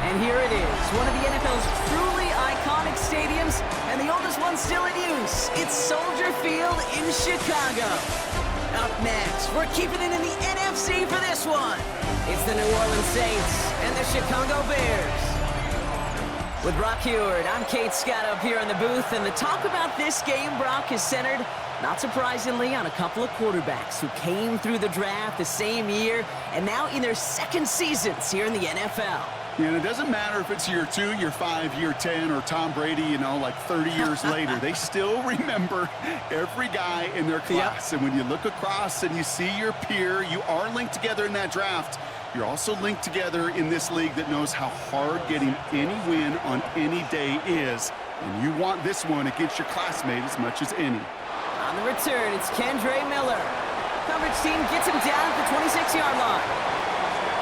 And here it is, one of the NFL's truly iconic stadiums, and the oldest one still in use. It's Soldier Field in Chicago. Up next, we're keeping it in the NFC for this one. It's the New Orleans Saints and the Chicago Bears. With Brock Heward, I'm Kate Scott up here in the booth, and the talk about this game, Brock, is centered, not surprisingly, on a couple of quarterbacks who came through the draft the same year and now in their second seasons here in the NFL. Yeah, and it doesn't matter if it's year 2, year 5, year 10, or Tom Brady, like 30 years later. They still remember every guy in their class. Yep. And when you look across and you see your peer, you are linked together in that draft. You're also linked together in this league that knows how hard getting any win on any day is. And you want this one against your classmate as much as any. On the return, it's Kendre Miller. Coverage team gets him down at the 26-yard line.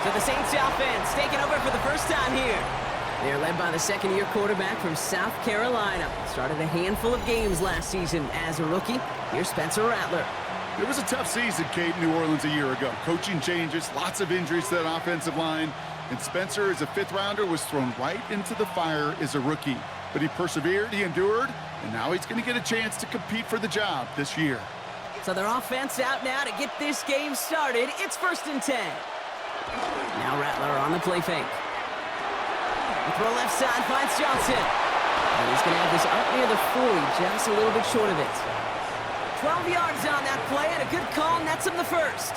So the Saints offense taking over for the first time here. They're led by the second-year quarterback from South Carolina. Started a handful of games last season as a rookie. Here's Spencer Rattler. It was a tough season, Kate, in New Orleans a year ago. Coaching changes, lots of injuries to that offensive line. And Spencer, as a fifth-rounder, was thrown right into the fire as a rookie. But he persevered, he endured, and now he's going to get a chance to compete for the job this year. So their offense out now to get this game started. It's 1st and 10. Now Rattler on the play fake. The throw left side finds Johnson. And he's going to have this up near the 40, just a little bit short of it. 12 yards on that play, and a good call nets him the first.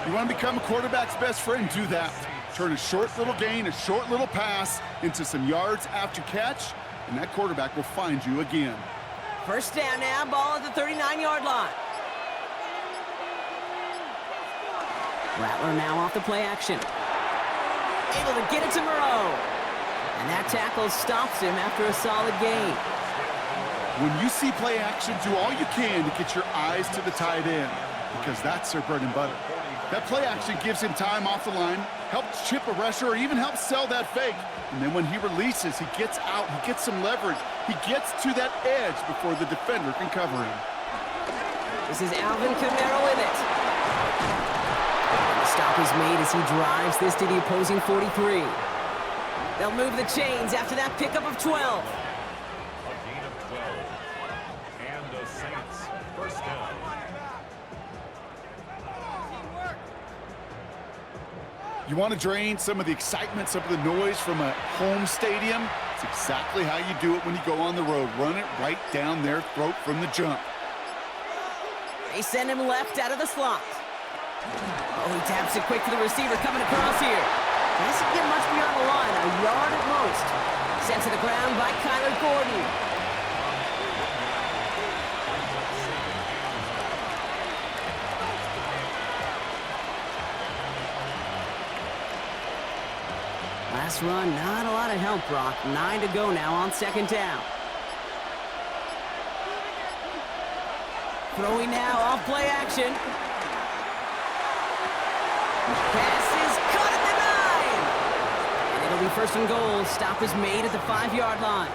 You want to become a quarterback's best friend, do that. Turn a short little gain, a short little pass into some yards after catch, and that quarterback will find you again. First down now, ball at the 39-yard line. Rattler now off the play action. Able to get it to Moreau. And that tackle stops him after a solid gain. When you see play action, do all you can to get your eyes to the tight end, because that's their bread and butter. That play action gives him time off the line, helps chip a rusher, or even helps sell that fake. And then when he releases, he gets out, he gets some leverage. He gets to that edge before the defender can cover him. This is Alvin Kamara with it. And the stop is made as he drives this to the opposing 43. They'll move the chains after that pickup of 12. You want to drain some of the excitement, some of the noise from a home stadium? It's exactly how you do it when you go on the road. Run it right down their throat from the jump. They send him left out of the slot. Oh, he taps it quick to the receiver coming across here. Doesn't get much beyond the line, a yard at most. Sent to the ground by Kyler Gordon. Last run, not a lot of help, Brock. 9 to go now on 2nd down. Throwing now off play action. Pass is caught at the 9. And it'll be 1st and goal. Stop is made at the 5-yard line.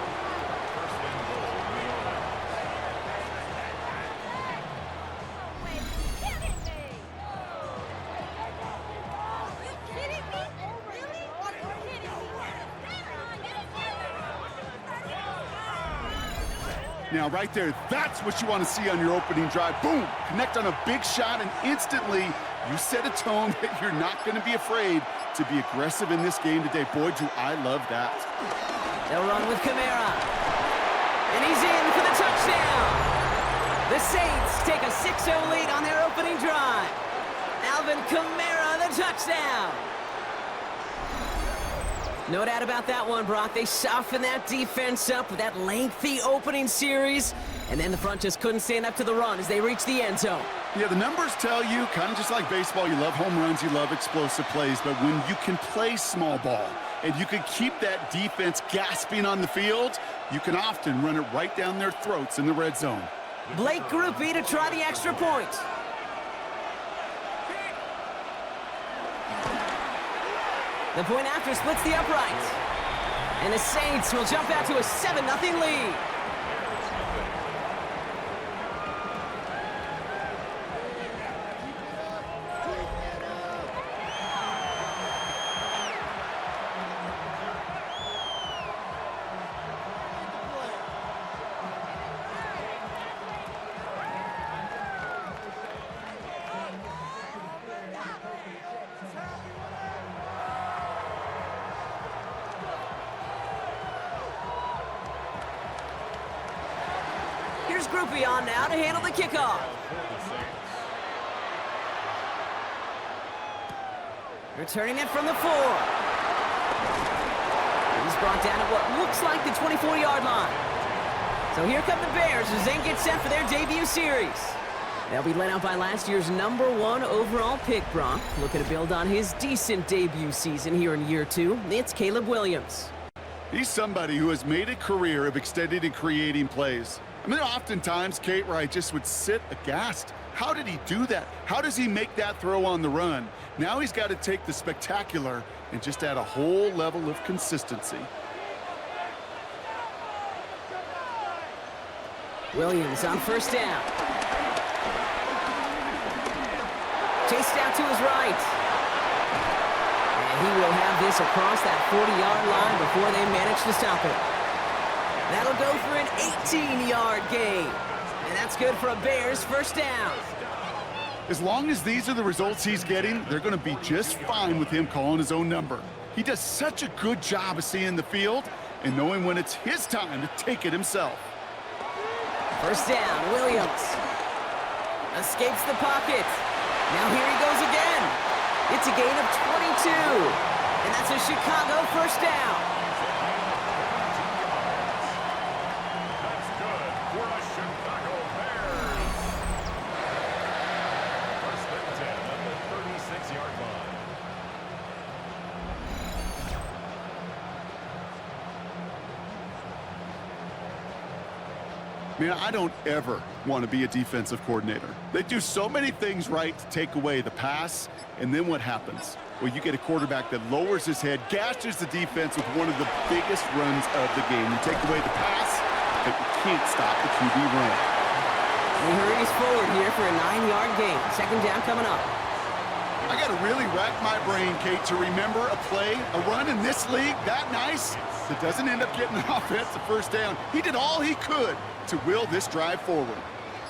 Now, right there, that's what you want to see on your opening drive. Boom! Connect on a big shot, and instantly you set a tone that you're not going to be afraid to be aggressive in this game today. Boy, do I love that. They'll run with Kamara. And he's in for the touchdown. The Saints take a 6-0 lead on their opening drive. Alvin Kamara, the touchdown. No doubt about that one, Brock. They softened that defense up with that lengthy opening series, and then the front just couldn't stand up to the run as they reached the end zone. Yeah, the numbers tell you, kind of just like baseball, you love home runs, you love explosive plays, but when you can play small ball and you can keep that defense gasping on the field, you can often run it right down their throats in the red zone. Blake Grupe to try the extra point. The point after splits the upright. And the Saints will jump out to a 7-0 lead. Bears groupie on now to handle the kickoff. Returning it from the 4. He's brought down at what looks like the 24-yard line. So here come the Bears as they get set for their debut series. They'll be led out by last year's #1 overall pick, Brock. Looking to build on his decent debut season here in year 2. It's Caleb Williams. He's somebody who has made a career of extending and creating plays. I mean, oftentimes, Kate, where I just would sit aghast. How did he do that? How does he make that throw on the run? Now he's got to take the spectacular and just add a whole level of consistency. Williams on first down. Chased out to his right. And he will have this across that 40-yard line before they manage to stop it. That'll go for an 18-yard gain. And that's good for a Bears first down. As long as these are the results he's getting, they're going to be just fine with him calling his own number. He does such a good job of seeing the field and knowing when it's his time to take it himself. First down, Williams. Escapes the pocket. Now here he goes again. It's a gain of 22. And that's a Chicago first down. That's good for a Chicago Bears. First and 10 at the 36-yard line. Man, I don't ever want to be a defensive coordinator. They do so many things right to take away the pass, and then what happens? Well, you get a quarterback that lowers his head, gashes the defense with one of the biggest runs of the game. You take away the pass, but you can't stop the QB run. He hurries forward here for a 9-yard gain. Second down coming up. I got to really rack my brain, Kate, to remember a play, a run in this league that nice that doesn't end up getting an offensive first down. He did all he could to will this drive forward.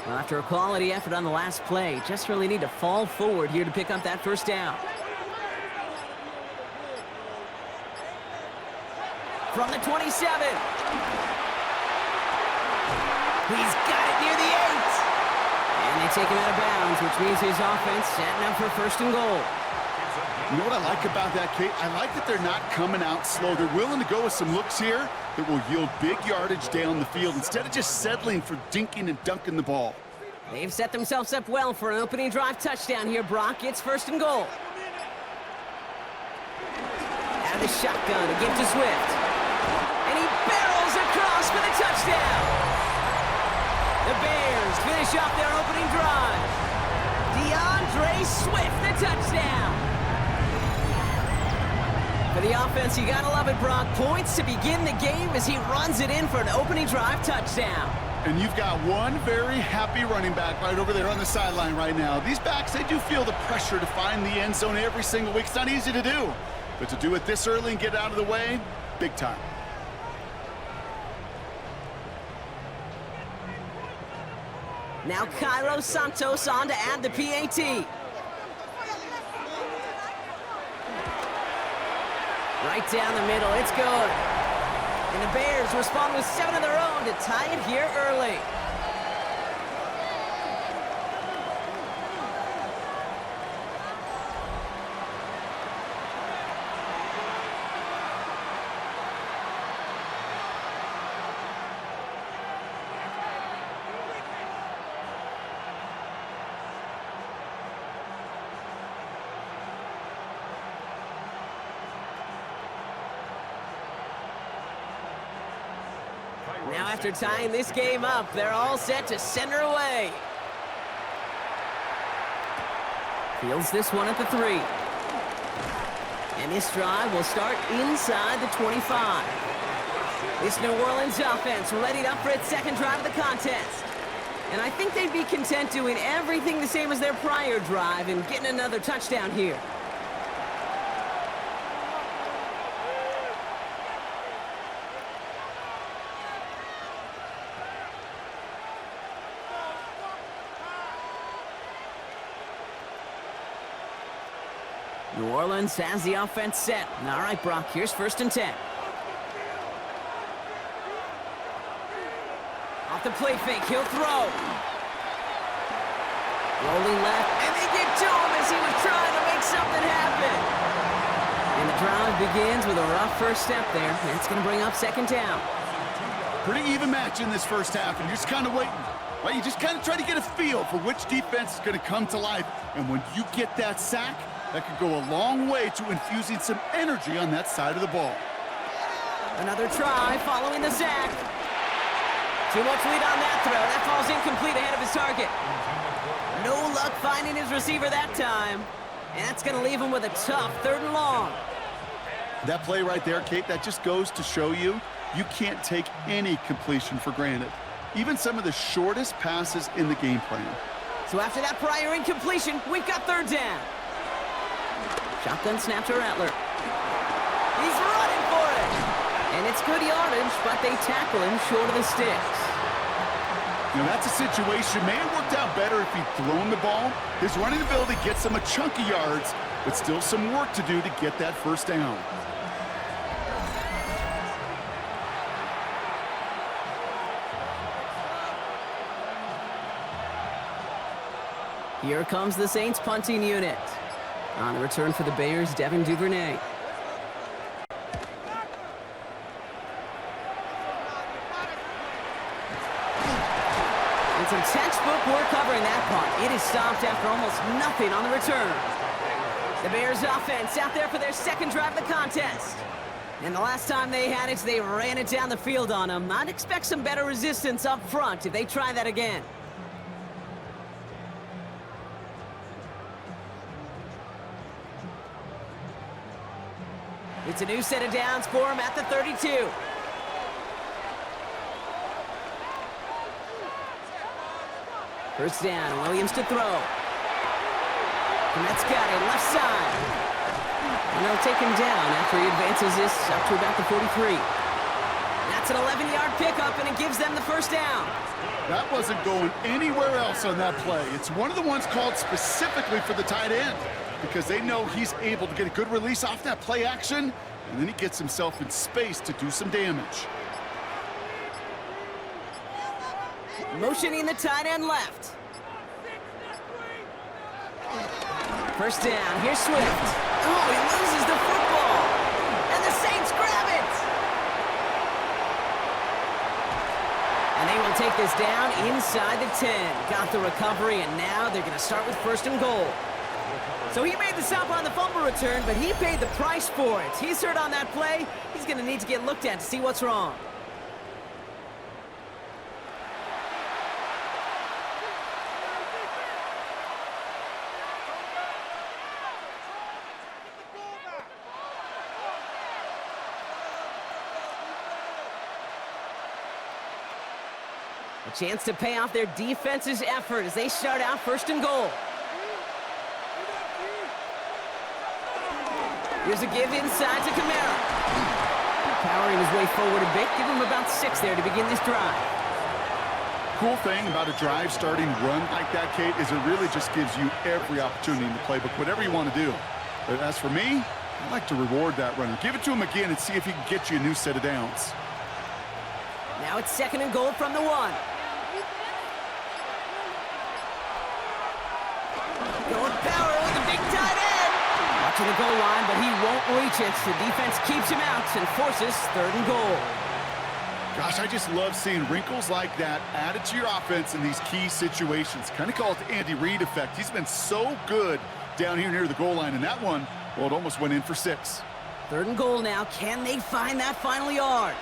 Well, after a quality effort on the last play, just really need to fall forward here to pick up that first down. From the 27. He's got it near the 8. And they take him out of bounds, which means his offense setting up for first and goal. You know what I like about that, Kate? I like that they're not coming out slow. They're willing to go with some looks here that will yield big yardage down the field instead of just settling for dinking and dunking the ball. They've set themselves up well for an opening drive touchdown here, Brock. It's first and goal. Out of the shotgun to give to Swift. And he barrels across for the touchdown. The Bears finish off their opening drive. DeAndre Swift, the touchdown. For the offense, you gotta love it, Brock. Points to begin the game as he runs it in for an opening drive touchdown. And you've got one very happy running back right over there on the sideline right now. These backs, they do feel the pressure to find the end zone every single week. It's not easy to do, but to do it this early and get out of the way, big time. Now Cairo Santos on to add the PAT. Right down the middle, it's good. And the Bears respond with 7 of their own to tie it here early. Now after tying this game up, they're all set to center away. Fields this one at the 3. And this drive will start inside the 25. This New Orleans offense readied up for its second drive of the contest. And I think they'd be content doing everything the same as their prior drive and getting another touchdown here. New Orleans has the offense set. All right, Brock, here's first and 10. Off the play fake, he'll throw. Rolling left, and they get to him as he was trying to make something happen. And the drive begins with a rough first step there. That's going to bring up second down. Pretty even match in this first half, and you're just kind of waiting. Right? You just kind of try to get a feel for which defense is going to come to life. And when you get that sack, that could go a long way to infusing some energy on that side of the ball. Another try following the sack. Too much lead on that throw. That falls incomplete ahead of his target. No luck finding his receiver that time. And that's going to leave him with a tough 3rd and long. That play right there, Kate, that just goes to show you can't take any completion for granted. Even some of the shortest passes in the game plan. So after that prior incompletion, we've got 3rd down. Shotgun snap to Rattler. He's running for it. And it's good yardage, but they tackle him short of the sticks. You know, that's a situation. May have worked out better if he'd thrown the ball. His running ability gets him a chunk of yards, but still some work to do to get that first down. Here comes the Saints punting unit. On the return for the Bears, Devin Duvernay. And some textbook work covering that punt. It is stopped after almost nothing on the return. The Bears offense out there for their second drive of the contest. And the last time they had it, they ran it down the field on them. I'd expect some better resistance up front if they try that again. It's a new set of downs for him at the 32. First down, Williams to throw. And that's got it, left side. And they'll take him down after he advances this up to about the 43. That's an 11-yard pickup, and it gives them the first down. That wasn't going anywhere else on that play. It's one of the ones called specifically for the tight end, because they know he's able to get a good release off that play action, and then he gets himself in space to do some damage. Motioning the tight end left. First down, here's Swift. Oh, he loses the football. And the Saints grab it. And they will take this down inside the 10. Got the recovery, and now they're going to start with 1st and goal. So he made the stop on the fumble return, but he paid the price for it. He's hurt on that play. He's going to need to get looked at to see what's wrong. A chance to pay off their defense's effort as they start out 1st and goal. Here's a give inside to Kamara. Powering his way forward a bit, give him about 6 there to begin this drive. Cool thing about a drive starting run like that, Kate, is it really just gives you every opportunity in the playbook, whatever you want to do. But as for me, I like to reward that runner. Give it to him again and see if he can get you a new set of downs. Now it's 2nd and goal from the 1. Going power with the big tight end. Watching the goal line, but he won't reach it. The defense keeps him out and forces 3rd and goal. Gosh, I just love seeing wrinkles like that added to your offense in these key situations. Kind of call it the Andy Reid effect. He's been so good down here near the goal line, and that one, well, it almost went in for 6. 3rd and goal now. Can they find that final yard?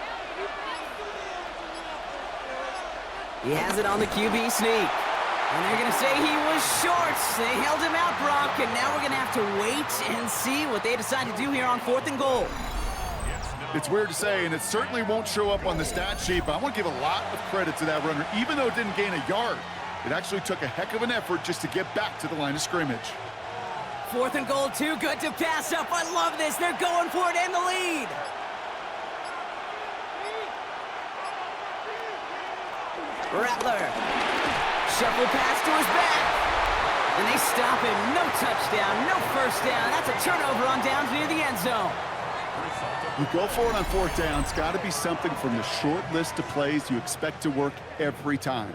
He has it on the QB sneak. And they're going to say he was short. They held him out, Brock, and now we're going to have to wait and see what they decide to do here on 4th and goal. It's weird to say, and it certainly won't show up on the stat sheet, but I want to give a lot of credit to that runner. Even though it didn't gain a yard, it actually took a heck of an effort just to get back to the line of scrimmage. 4th and goal, too good to pass up. I love this. They're going for it and the lead. Rattler. Shuffle pass to his back. And they stop him. No touchdown, no first down. That's a turnover on downs near the end zone. You go for it on fourth down. It's got to be something from the short list of plays you expect to work every time.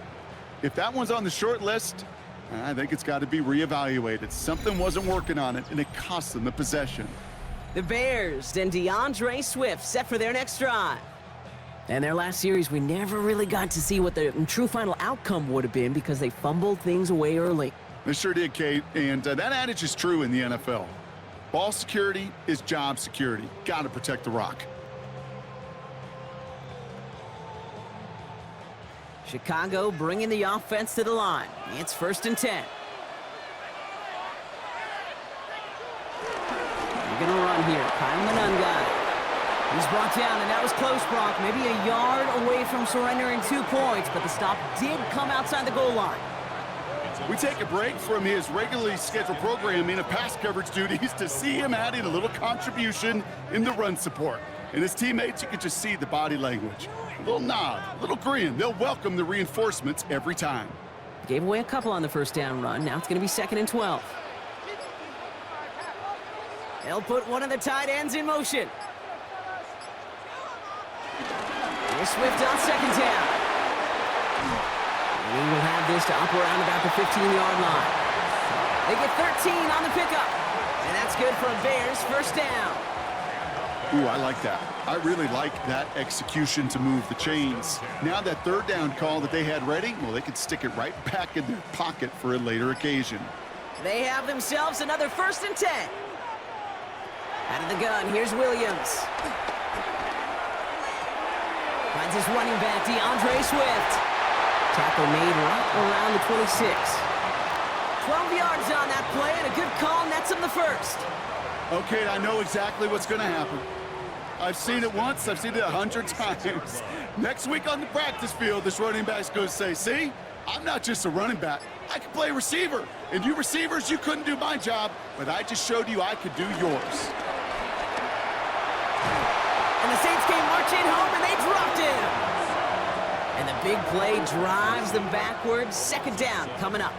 If that one's on the short list, I think it's got to be reevaluated. Something wasn't working on it, and it cost them the possession. The Bears and DeAndre Swift set for their next drive. And their last series, we never really got to see what the true final outcome would have been because they fumbled things away early. They sure did, Kate, and that adage is true in the NFL. Ball security is job security. Got to protect the rock. Chicago bringing the offense to the line. It's 1st and 10. They're going to run here. Kyle Manunga. He's brought down, and that was close, Brock. Maybe a yard away from surrendering 2 points, but the stop did come outside the goal line. We take a break from his regularly scheduled programming of pass coverage duties to see him adding a little contribution in the run support. And his teammates, you can just see the body language. A little nod, a little grin. They'll welcome the reinforcements every time. Gave away a couple on the first down run. Now it's going to be 2nd and 12. They'll put one of the tight ends in motion. Here's Swift on 2nd down. And he will have this to up around about the 15-yard line. They get 13 on the pickup. And that's good for a Bears 1st down. Ooh, I like that. I really like that execution to move the chains. Now that 3rd down call that they had ready, well, they could stick it right back in their pocket for a later occasion. They have themselves another 1st and 10. Out of the gun, here's Williams. Finds his running back, DeAndre Swift. Tackle made right around the 26. 12 yards on that play, and a good call nets him the 1st. Okay, I know exactly what's going to happen. I've seen it once, I've seen it 100 times. Next week on the practice field, this running back's going to say, see, I'm not just a running back. I can play receiver. And you receivers, you couldn't do my job, but I just showed you I could do yours. And the Saints came marching home, and they dropped him. And the big play drives them backwards. 2nd down coming up.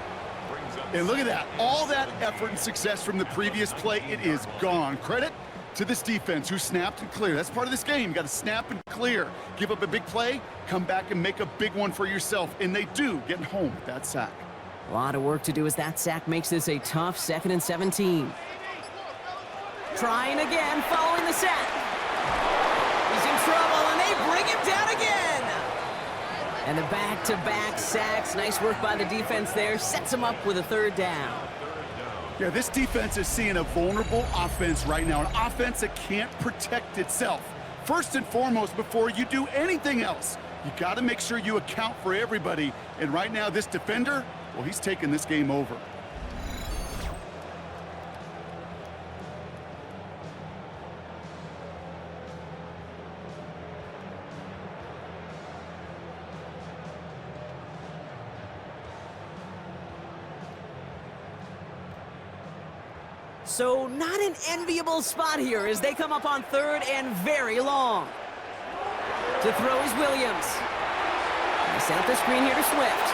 And look at that. All that effort and success from the previous play, it is gone. Credit to this defense who snapped and cleared. That's part of this game. You got to snap and clear. Give up a big play, come back and make a big one for yourself. And they do, getting home with that sack. A lot of work to do as that sack makes this a tough 2nd and 17. Trying again following the sack. He's in trouble, and they bring him down again. And the back-to-back sacks. Nice work by the defense there. Sets him up with a 3rd down. Yeah, this defense is seeing a vulnerable offense right now, an offense that can't protect itself. First and foremost, before you do anything else, you got to make sure you account for everybody. And right now, this defender, well, he's taking this game over. So not an enviable spot here as they come up on 3rd and very long. To throw is Williams. They set up the screen here to Swift.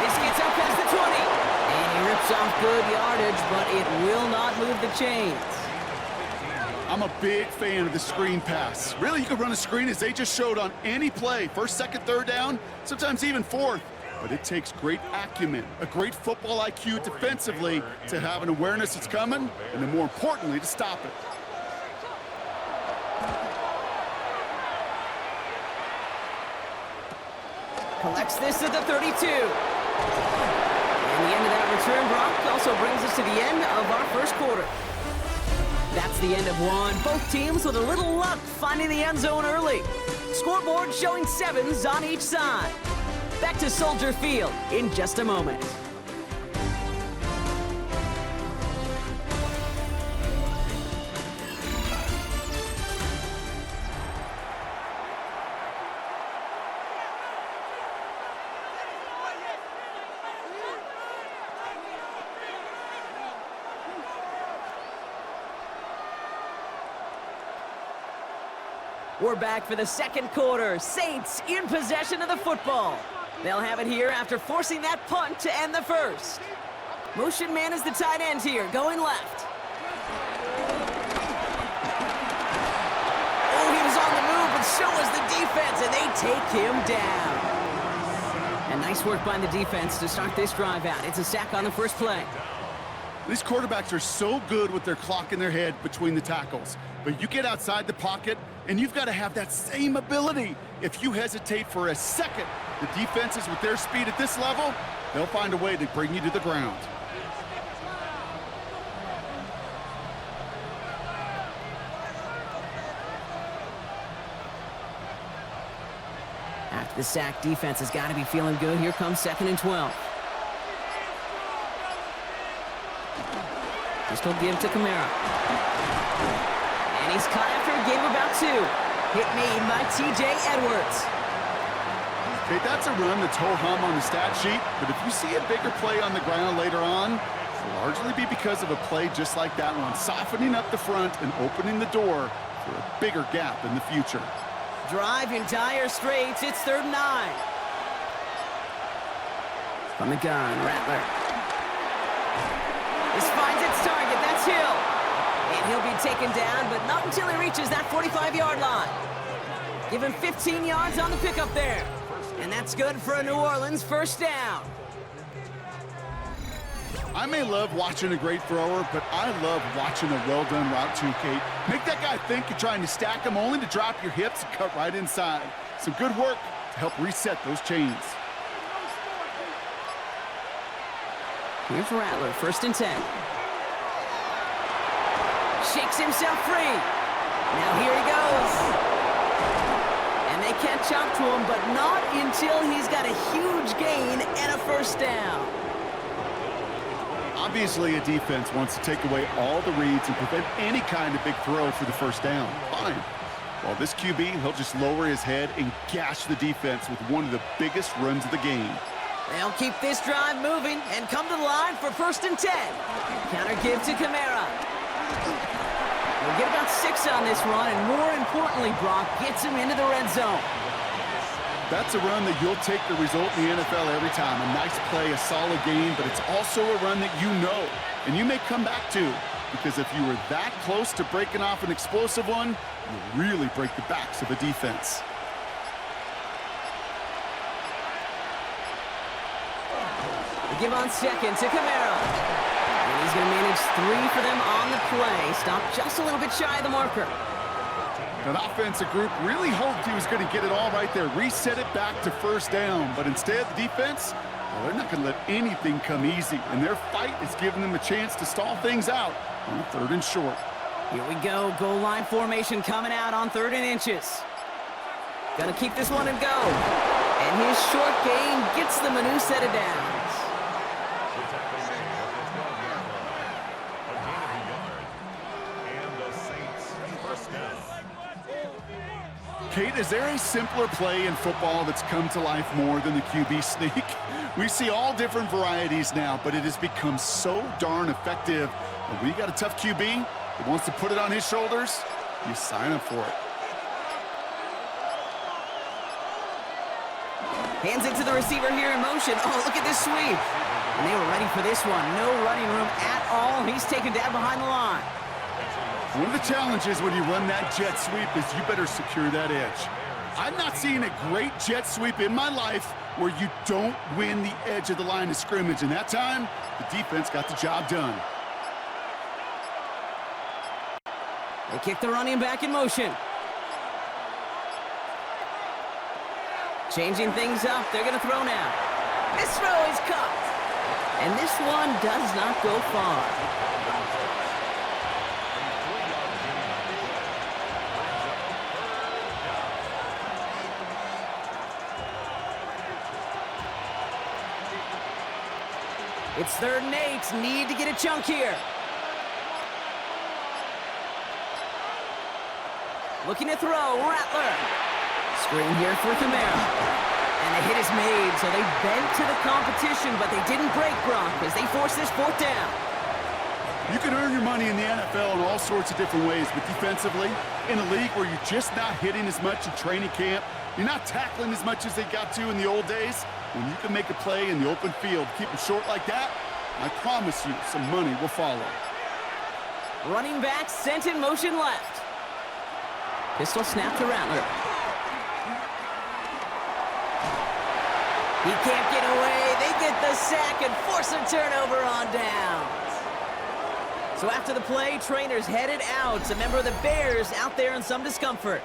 This gets up past the 20. And he rips off good yardage, but it will not move the chains. I'm a big fan of the screen pass. Really, you can run a screen as they just showed on any play. 1st, 2nd, 3rd down, sometimes even 4th. But it takes great acumen, a great football IQ defensively to have an awareness it's coming, and then more importantly, to stop it. Collects this at the 32. And the end of that return, Brock, also brings us to the end of our 1st quarter. That's the end of one. Both teams with a little luck finding the end zone early. Scoreboard showing 7s on each side. Back to Soldier Field in just a moment. We're back for the 2nd quarter. Saints in possession of the football. They'll have it here after forcing that punt to end the 1st. Motion man is the tight end here, going left. sides, and they take him down. And nice work by the defense to start this drive out. It's a sack on the first play. These quarterbacks are so good with their clock in their head between the tackles. But you get outside the pocket, and you've got to have that same ability. If you hesitate for a second, the defenses with their speed at this level, they'll find a way to bring you to the ground. After the sack, defense has got to be feeling good. Here comes 2nd and 12. Pistol give to Kamara. And he's caught after a game of about 2. Hit made by T.J. Edwards. Okay, that's a run that's ho-hum on the stat sheet, but if you see a bigger play on the ground later on, it'll largely be because of a play just like that one, softening up the front and opening the door for a bigger gap in the future. Drive in dire straits. It's 3rd and 9. From the gun, Rattler. This finds its target. That's Hill. And he'll be taken down, but not until he reaches that 45-yard line. Give him 15 yards on the pickup there. And that's good for a New Orleans first down. I may love watching a great thrower, but I love watching a well-done route too, Kate. Make that guy think you're trying to stack him only to drop your hips and cut right inside. Some good work to help reset those chains. Here's Rattler, 1st and 10. Shakes himself free. Now here he goes. And they can't chop to him, but not until he's got a huge gain and a first down. Obviously, a defense wants to take away all the reads and prevent any kind of big throw for the first down. Fine. While this QB, he'll just lower his head and gash the defense with one of the biggest runs of the game. They'll keep this drive moving and come to the line for 1st and 10. Counter give to Kamara. We'll get about 6 on this run, and more importantly, Brock gets him into the red zone. That's a run that you'll take the result in the NFL every time. A nice play, a solid game, but it's also a run that you know, and you may come back to, because if you were that close to breaking off an explosive one, you'll really break the backs of a defense. They give on 2nd to Kamara. And he's going to manage 3 for them on the play. Stopped just a little bit shy of the marker. That offensive group really hoped he was going to get it all right there, reset it back to first down. But instead, the defense, well, they're not going to let anything come easy. And their fight is giving them a chance to stall things out on 3rd and short. Here we go. Goal line formation coming out on 3rd and inches. Gonna keep this one and go. And his short gain gets them a new set of downs. Kate, is there a simpler play in football that's come to life more than the QB sneak? We see all different varieties now, but it has become so darn effective. And when you got a tough QB that wants to put it on his shoulders, you sign up for it. Hands it to the receiver here in motion. Oh, look at this sweep. And they were ready for this one. No running room at all. He's taken down behind the line. One of the challenges when you run that jet sweep is you better secure that edge. I've not seen a great jet sweep in my life where you don't win the edge of the line of scrimmage. And that time, the defense got the job done. They kick the running back in motion. Changing things up. They're going to throw now. This throw is caught. And this one does not go far. It's 3rd and 8. Need to get a chunk here. Looking to throw. Rattler. Screen here for Kamara. And a hit is made, so they bent to the competition, but they didn't break Brock as they force this 4th down. You can earn your money in the NFL in all sorts of different ways, but defensively, in a league where you're just not hitting as much in training camp, you're not tackling as much as they got to in the old days, when you can make a play in the open field, keep it short like that, I promise you some money will follow. Running back sent in motion left. Pistol snap to Rattler. He can't get away. They get the sack and force a turnover on downs. So after the play, trainers headed out. A member of the Bears out there in some discomfort.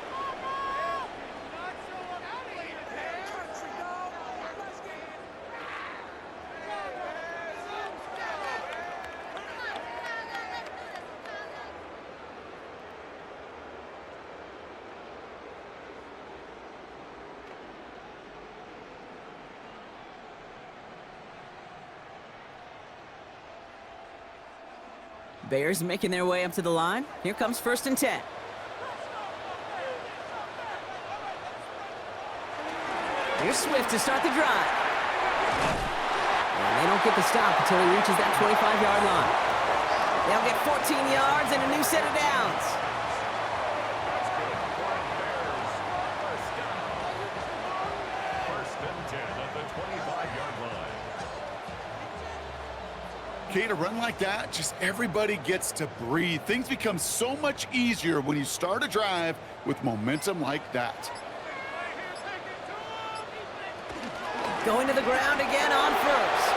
Bears making their way up to the line. Here comes 1st and 10. Here's Swift to start the drive. And they don't get the stop until he reaches that 25-yard line. They'll get 14 yards and a new set of downs. First and 10 at the 25-yard line. Okay, to run like that, just everybody gets to breathe. Things become so much easier when you start a drive with momentum like that. Going to the ground again on first.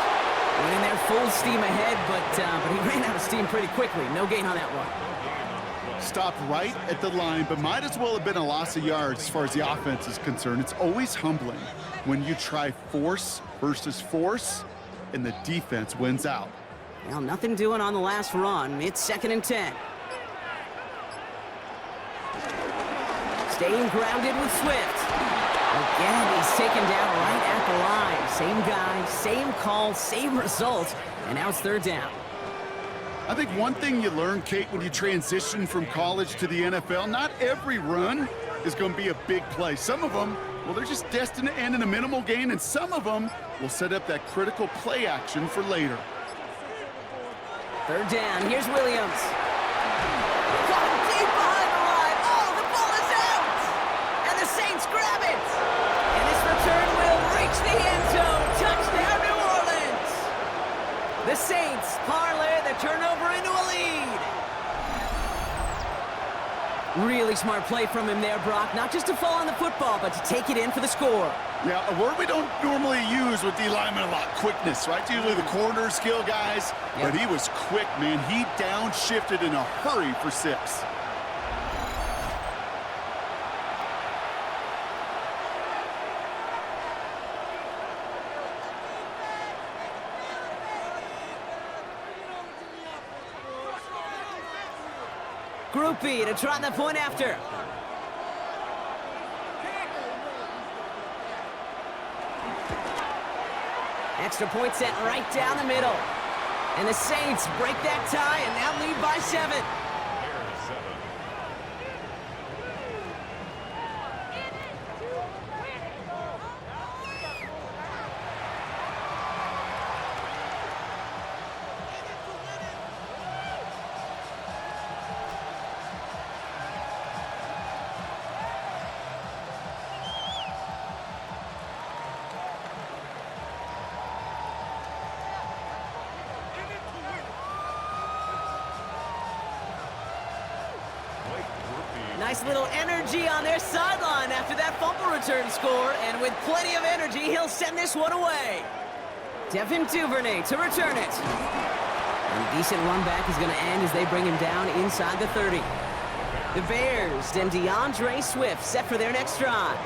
Went in there full steam ahead, but he ran out of steam pretty quickly. No gain on that one. Stopped right at the line, but might as well have been a loss of yards as far as the offense is concerned. It's always humbling when you try force versus force, and the defense wins out. Well, nothing doing on the last run. It's 2nd and 10. Staying grounded with Swift. Again, he's taken down right at the line. Same guy, same call, same result, and now it's 3rd down. I think one thing you learn, Kate, when you transition from college to the NFL, not every run is going to be a big play. Some of them, well, they're just destined to end in a minimal gain, and some of them will set up that critical play action for later. 3rd down, here's Williams. Caught him deep behind the line. Oh, the ball is out! And the Saints grab it! And this return will reach the end zone. Touchdown, New Orleans! The Saints parlay the turnover into a lead. Really smart play from him there, Brock. Not just to fall on the football, but to take it in for the score. Yeah, a word we don't normally use with D linemen a lot, quickness, right? Usually the corner skill guys, but he was quick, man. He downshifted in a hurry for 6. Group B to try the point after. Extra point set right down the middle. And the Saints break that tie and now lead by 7. Nice little energy on their sideline after that fumble return score, and with plenty of energy, he'll send this one away. Devin Duvernay to return it. And decent run back is going to end as they bring him down inside the 30. The Bears and DeAndre Swift set for their next drive.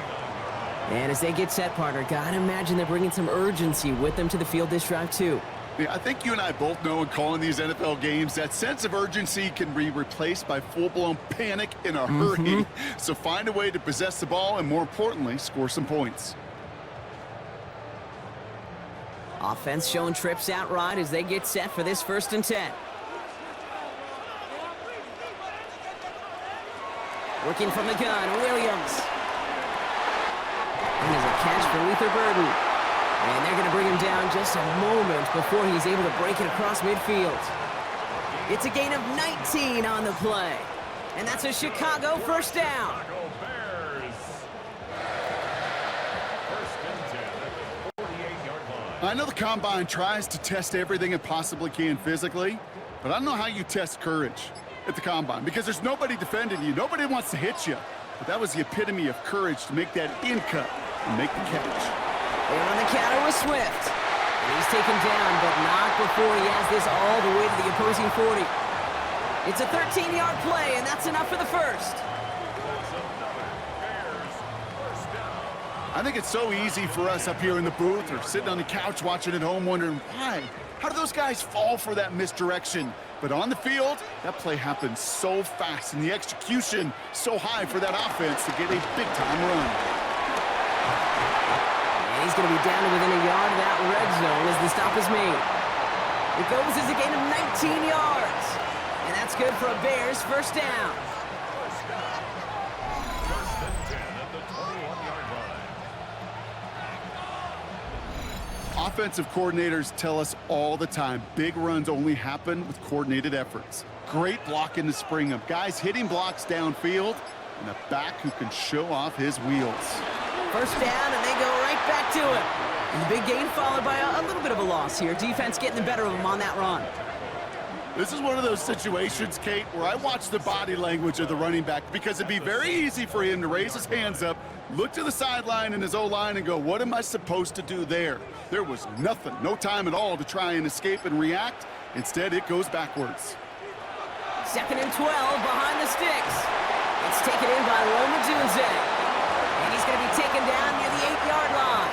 And as they get set, partner, gotta imagine they're bringing some urgency with them to the field this drive, too. Yeah, I think you and I both know in calling these NFL games, that sense of urgency can be replaced by full-blown panic in a hurry. So find a way to possess the ball and, more importantly, score some points. Offense showing trips out right as they get set for this 1st and 10. Working from the gun, Williams. And there's a catch for Luther Burden. And they're going to bring him down just a moment before he's able to break it across midfield. It's a gain of 19 on the play. And that's a Chicago 1st down. I know the Combine tries to test everything it possibly can physically, but I don't know how you test courage at the Combine because there's nobody defending you. Nobody wants to hit you. But that was the epitome of courage to make that in cut and make the catch. They run the counter with Swift. And he's taken down, but not before he has this all the way to the opposing 40. It's a 13-yard play, and that's enough for the first. I think it's so easy for us up here in the booth or sitting on the couch watching at home wondering why. How do those guys fall for that misdirection? But on the field, that play happens so fast and the execution so high for that offense to get a big-time run. And he's going to be down to within a yard of that red zone as the stop is made. It goes as a gain of 19 yards. And that's good for a Bears first down. First and 10 at the 21-yard line. Offensive coordinators tell us all the time, big runs only happen with coordinated efforts. Great blocking to spring them. Guys hitting blocks downfield, and a back who can show off his wheels. First down, and they go right back to it. And the big gain followed by a little bit of a loss here. Defense getting the better of them on that run. This is one of those situations, Kate, where I watch the body language of the running back because it'd be very easy for him to raise his hands up, look to the sideline in his O-line and go, what am I supposed to do there? There was nothing, no time at all to try and escape and react. Instead, it goes backwards. 2nd and 12 behind the sticks. It's taken in by Roman Dunze. And he's going to be taken down near the 8-yard line.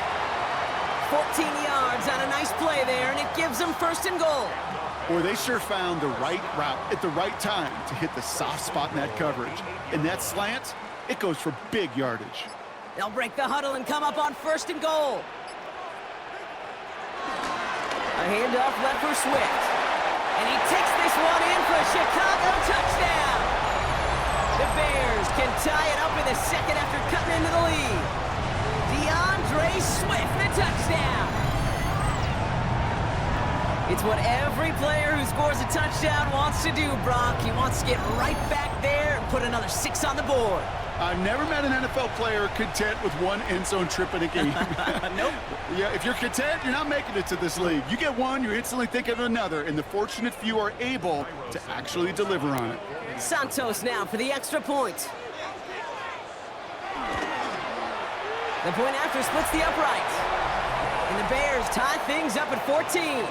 14 yards on a nice play there, and it gives them first and goal. Boy, they sure found the right route at the right time to hit the soft spot in that coverage. And that slant, it goes for big yardage. They'll break the huddle and come up on first and goal. A handoff left for Swift. And he takes this one in for a Chicago touchdown. The Bears can tie it up in the second after cutting into the lead. DeAndre Swift, the touchdown. It's what every player who scores a touchdown wants to do, Brock. He wants to get right back there and put another 6 on the board. I've never met an NFL player content with one end zone trip in a game. Nope. Yeah, if you're content, you're not making it to this league. You get one, you instantly think of another, and the fortunate few are able to actually deliver on it. Santos now for the extra point. The point after splits the upright. And the Bears tie things up at 14.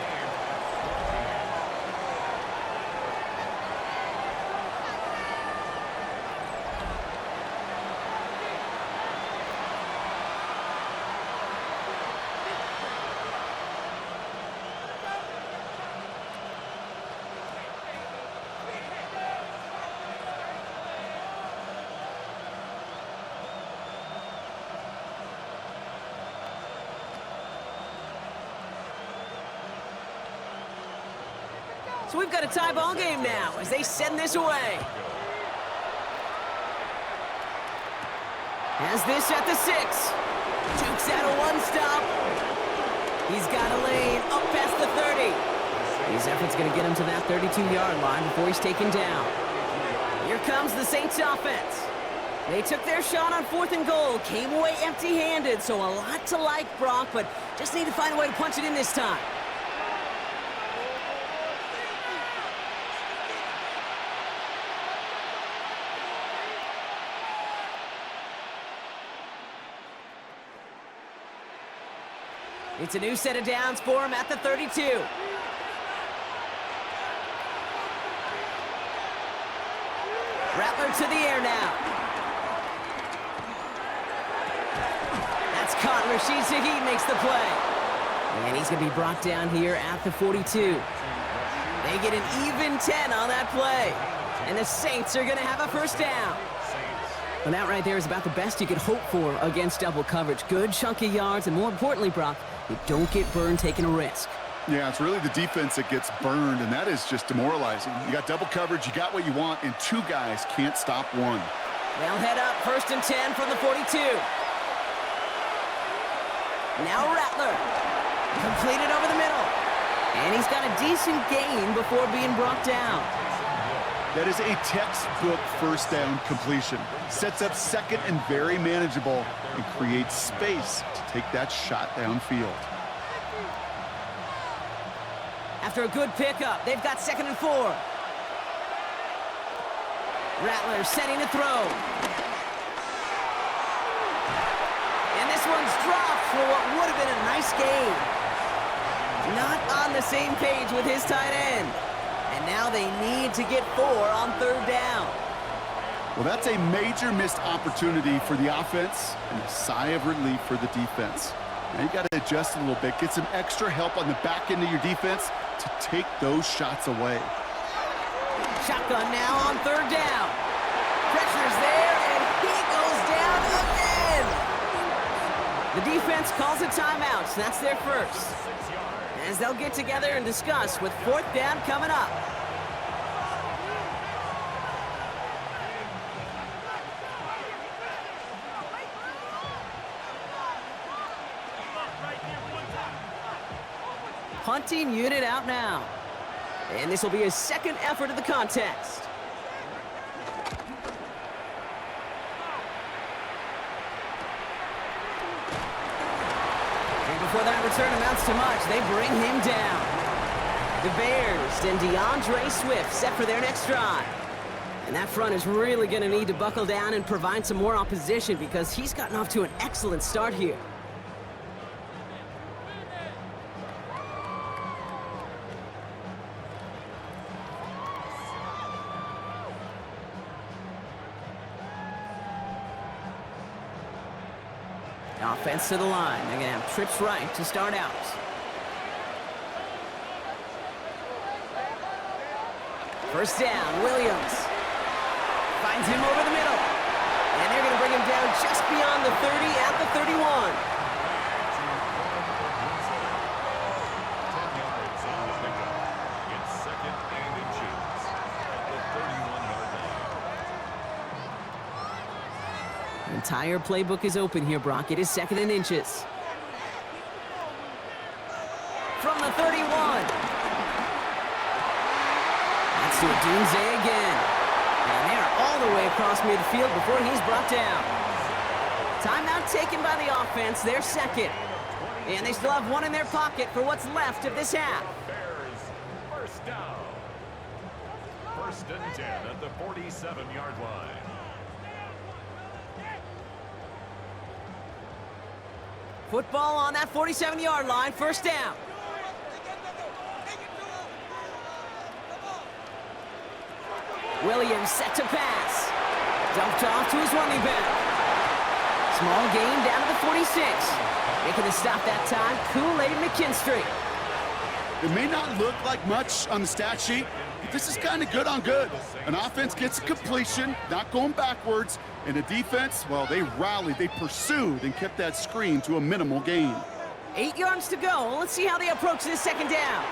So we've got a tie ball game now as they send this away. Has this at the 6. Jukes out a one stop. He's got a lane up past the 30. His effort's going to get him to that 32-yard line before he's taken down. Here comes the Saints offense. They took their shot on 4th and goal, came away empty-handed, so a lot to like, Brock, but just need to find a way to punch it in this time. It's a new set of downs for him at the 32. Rattler to the air now. That's caught. Rashid Shaheed makes the play. And he's going to be brought down here at the 42. They get an even 10 on that play. And the Saints are going to have a first down. Well, that right there is about the best you could hope for against double coverage. Good chunky yards, and more importantly, Brock, you don't get burned taking a risk. Yeah, it's really the defense that gets burned, and that is just demoralizing. You got double coverage, you got what you want, and 2 guys can't stop one. They'll head up 1st and 10 from the 42. Now Rattler. Completed over the middle. And he's got a decent gain before being brought down. That is a textbook first down completion. Sets up second and very manageable and creates space to take that shot downfield. After a good pickup, they've got 2nd and 4. Rattler setting to throw. And this one's dropped for what would have been a nice game. Not on the same page with his tight end. And now they need to get 4 on 3rd down. Well, that's a major missed opportunity for the offense and a sigh of relief for the defense. Now you got to adjust a little bit, get some extra help on the back end of your defense to take those shots away. Shotgun now on 3rd down. Pressure's there, and he goes down again. The defense calls a timeout, so that's their first. As they'll get together and discuss with 4th down coming up. Punting unit out now. And this will be his 2nd effort of the contest. And before that return amounts to much, they bring him down. The Bears and DeAndre Swift set for their next drive. And that front is really going to need to buckle down and provide some more opposition because he's gotten off to an excellent start here. Offense to the line. They're going to have trips right to start out. First down, Williams. Finds him over the middle. And they're going to bring him down just beyond the 30 at the 31. 10 yards on the pickup. It's 2nd and inches at the 31-yard line. The entire playbook is open here, Brock. It is 2nd and inches. From the 31. That's to Dunze again. And they're all the way across midfield before he's brought down. Timeout taken by the offense, their 2nd. And they still have 1 in their pocket for what's left of this half. Bears, first down. 1st and 10 at the 47-yard line. Football on that 47-yard line, first down. Williams set to pass. Dumped off to his running back. Small gain down to the 46. Making the stop that time, Kool-Aid McKinstry. It may not look like much on the stat sheet, but this is kind of good on good. An offense gets a completion, not going backwards, and a defense, well, they rallied, they pursued, and kept that screen to a minimal gain. 8 yards to go. Let's see how they approach this 2nd down.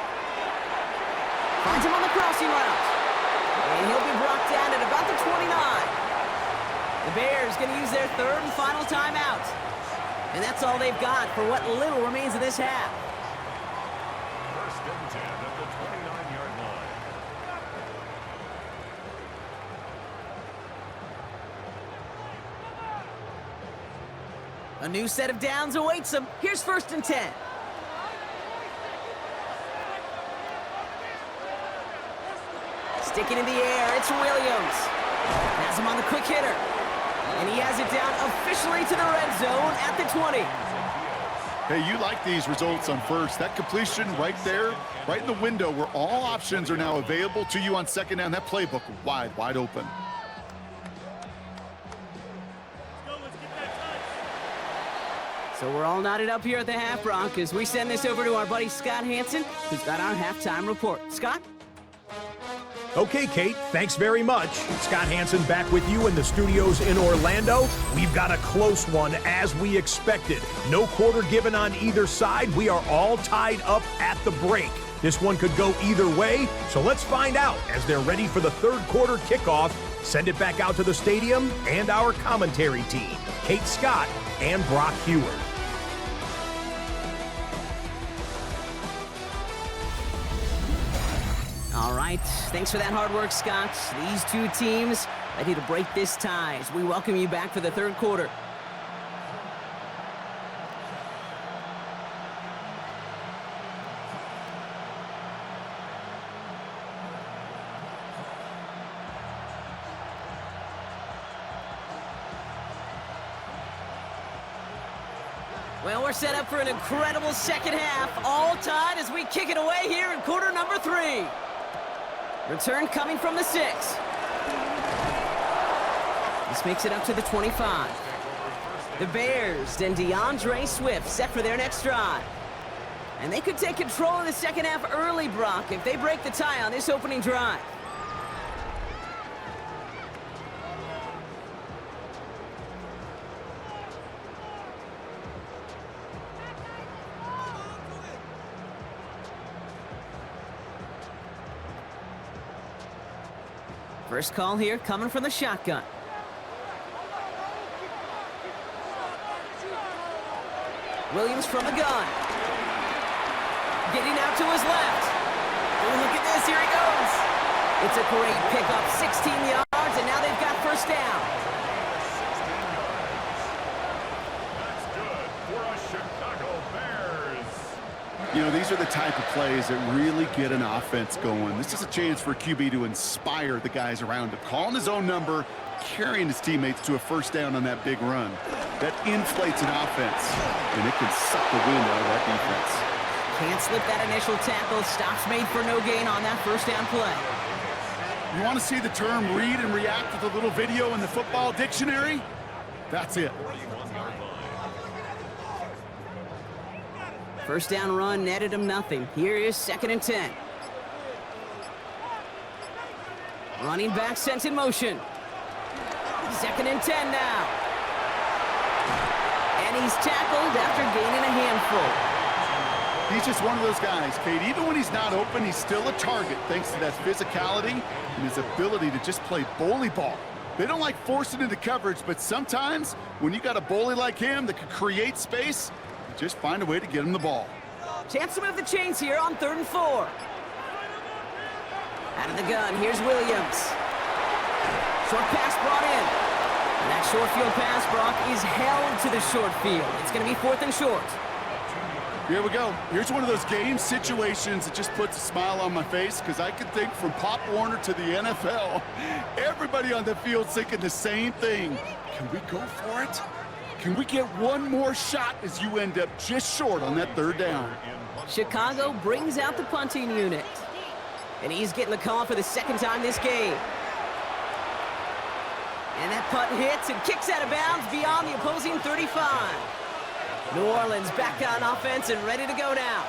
Finds him on the crossing route. And he'll be brought down at about the 29. The Bears going to use their 3rd and final timeout. And that's all they've got for what little remains of this half. 1st and 10 at the 29-yard line. A new set of downs awaits them. Here's 1st and 10. Sticking in the air, it's Williams. Has him on the quick hitter. And he has it down officially to the red zone at the 20. Hey, you like these results on first. That completion right there, right in the window where all options are now available to you on 2nd down. That playbook wide open. So we're all knotted up here at the half, Brock, as we send this over to our buddy Scott Hansen, who's got our halftime report. Scott? Okay, Kate, thanks very much. Scott Hansen back with you in the studios in Orlando. We've got a close one as we expected. No quarter given on either side. We are all tied up at the break. This one could go either way, so let's find out as they're ready for the 3rd quarter kickoff. Send it back out to the stadium and our commentary team, Kate Scott and Brock Hewer. All right, thanks for that hard work, Scott. These two teams ready to break this tie as we welcome you back for the 3rd quarter. Well, we're set up for an incredible second half, all tied as we kick it away here in quarter number 3. Return coming from the 6. This makes it up to the 25. The Bears and DeAndre Swift set for their next drive. And they could take control of the second half early, Brock, if they break the tie on this opening drive. First call here coming from the shotgun. Williams from the gun. Getting out to his left. Oh, look at this. Here he goes. It's a great pickup. 16 yards, and now they've got first down. 16 yards. That's good for a Chicago Bears. You know, these are the type of plays that really get an offense going. This is a chance for a QB to inspire the guys around him. Calling his own number, carrying his teammates to a first down on that big run. That inflates an offense, and it can suck the wind out of that defense. Can't slip that initial tackle. Stops made for no gain on that first down play. You want to see the term read and react with a little video in the football dictionary? That's it. First down run netted him nothing. Here is 2nd and 10. Running back sent in motion. 2nd and 10 now. And he's tackled after gaining a handful. He's just one of those guys, Kate. Even when he's not open, he's still a target thanks to that physicality and his ability to just play bully ball. They don't like forcing into coverage, but sometimes when you got a bully like him that can create space, you just find a way to get him the ball. Chance to move the chains here on 3rd and 4. Out of the gun, here's Williams. Short pass brought in. And that short field pass, Brock, is held to the short field. It's going to be 4th and short. Here we go. Here's one of those game situations that just puts a smile on my face because I can think from Pop Warner to the NFL, everybody on the field thinking the same thing. Can we go for it? Can we get one more shot as you end up just short on that 3rd down? Chicago brings out the punting unit. And he's getting the call for the 2nd time this game. And that punt hits and kicks out of bounds beyond the opposing 35. New Orleans back on offense and ready to go now.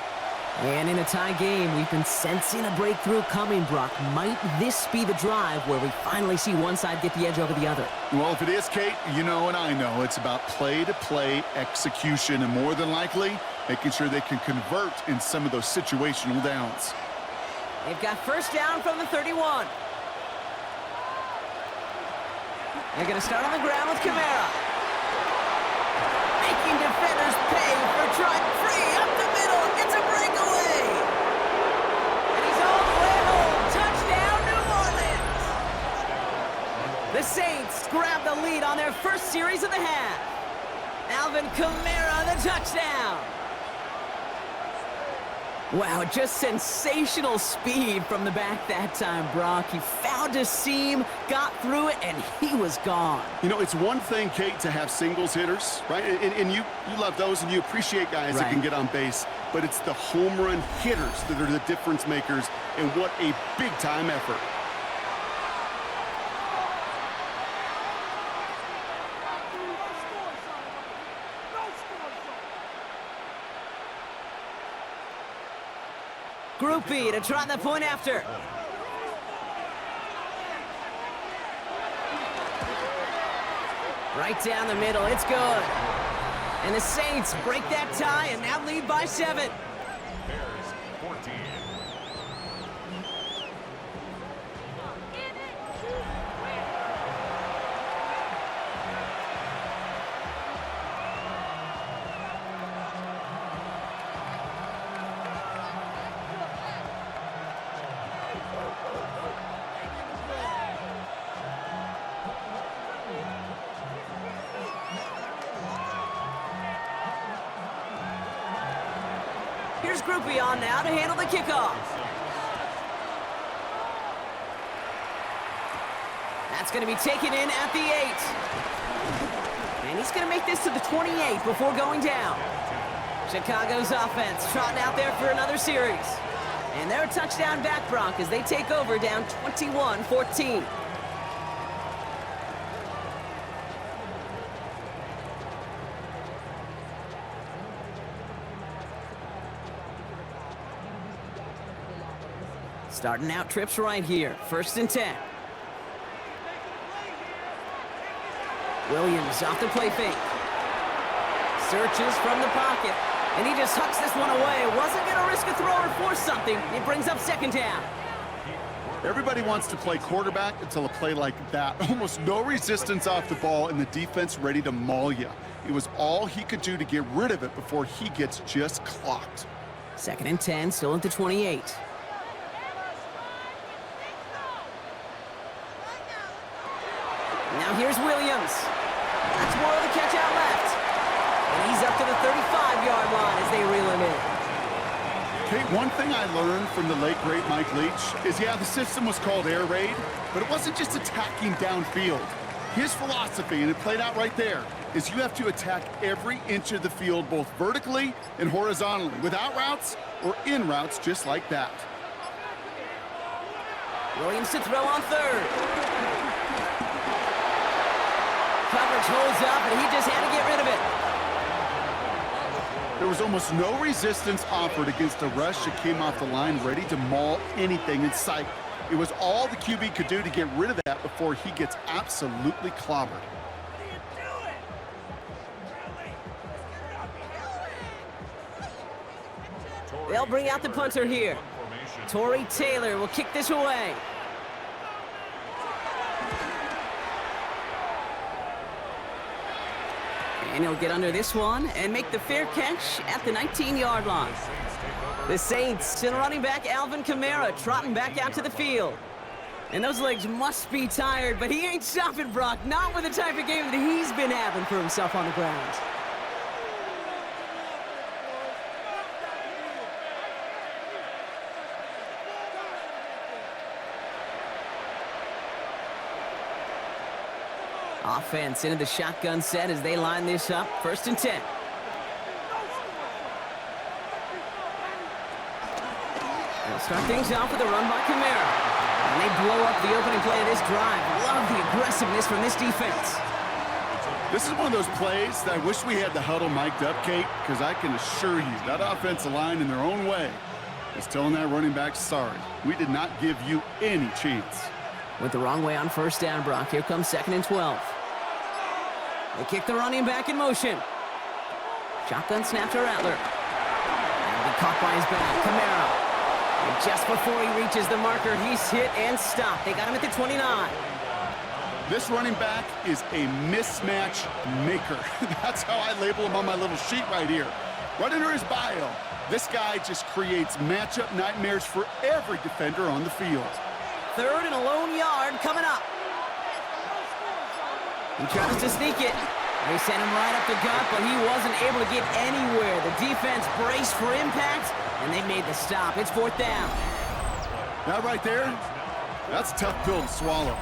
And in a tie game, we've been sensing a breakthrough coming, Brock. Might this be the drive where we finally see one side get the edge over the other? Well, if it is, Kate, you know and I know it's about play-to-play execution and more than likely making sure they can convert in some of those situational downs. They've got first down from the 31. They're going to start on the ground with Kamara. Making defenders pay for trying free up the middle. Gets a breakaway. And he's all the way home. Touchdown, New Orleans. The Saints grab the lead on their first series of the half. Alvin Kamara, the touchdown. Wow, just sensational speed from the back that time, Brock. He found a seam, got through it, and he was gone. You know, it's one thing, Kate, to have singles hitters, right? And you love those, and you appreciate guys that can get on base. But it's the home run hitters that are the difference makers, and what a big-time effort. Group B to try the point after. Right down the middle, it's good. And the Saints break that tie and now lead by 7. Bears 14. Here's Group B on now to handle the kickoff. That's going to be taken in at the 8. And he's going to make this to the 28 before going down. Chicago's offense trotting out there for another series. And they're a touchdown back, Brock, as they take over down 21-14. Starting out trips right here. 1st and 10. Williams off the play fake. Searches from the pocket. And he just hucks this one away. Wasn't going to risk a throw or force something. It brings up 2nd down. Everybody wants to play quarterback until a play like that. Almost no resistance off the ball and the defense ready to maul you. It was all he could do to get rid of it before he gets just clocked. 2nd and 10, still at the 28. Now here's Williams. That's more of the catch out left. And he's up to the 35-yard line as they reel him in. Kate, one thing I learned from the late, great Mike Leach is, yeah, the system was called air raid, but it wasn't just attacking downfield. His philosophy, and it played out right there, is you have to attack every inch of the field, both vertically and horizontally, without routes or in routes just like that. Williams to throw on 3rd. Coverage holds up, and he just had to get rid of it. There was almost no resistance offered against a rush that came off the line ready to maul anything in sight. It was all the QB could do to get rid of that before he gets absolutely clobbered. They'll bring out the punter here. Torrey Taylor will kick this away. And he'll get under this one and make the fair catch at the 19-yard line. The Saints and running back Alvin Kamara trotting back out to the field. And those legs must be tired, but he ain't stopping, Brock. Not with the type of game that he's been having for himself on the ground. Offense into the shotgun set as they line this up. 1st and 10. They'll start things off with a run by Kamara. And they blow up the opening play of this drive. Love the aggressiveness from this defense. This is one of those plays that I wish we had the huddle mic'd up, Kate, because I can assure you that offensive line in their own way is telling that running back, sorry, we did not give you any chance. Went the wrong way on 1st down, Brock. Here comes 2nd and 12. They kick the running back in motion. Shotgun snap to Rattler. And he caught by his back. Kamara. And just before he reaches the marker, he's hit and stopped. They got him at the 29. This running back is a mismatch maker. That's how I label him on my little sheet right here. Right under his bio, this guy just creates matchup nightmares for every defender on the field. 3rd and a lone yard coming up. He tries to sneak it. They sent him right up the gut, but he wasn't able to get anywhere. The defense braced for impact, and they made the stop. It's 4th down. That right there, that's a tough pill to swallow.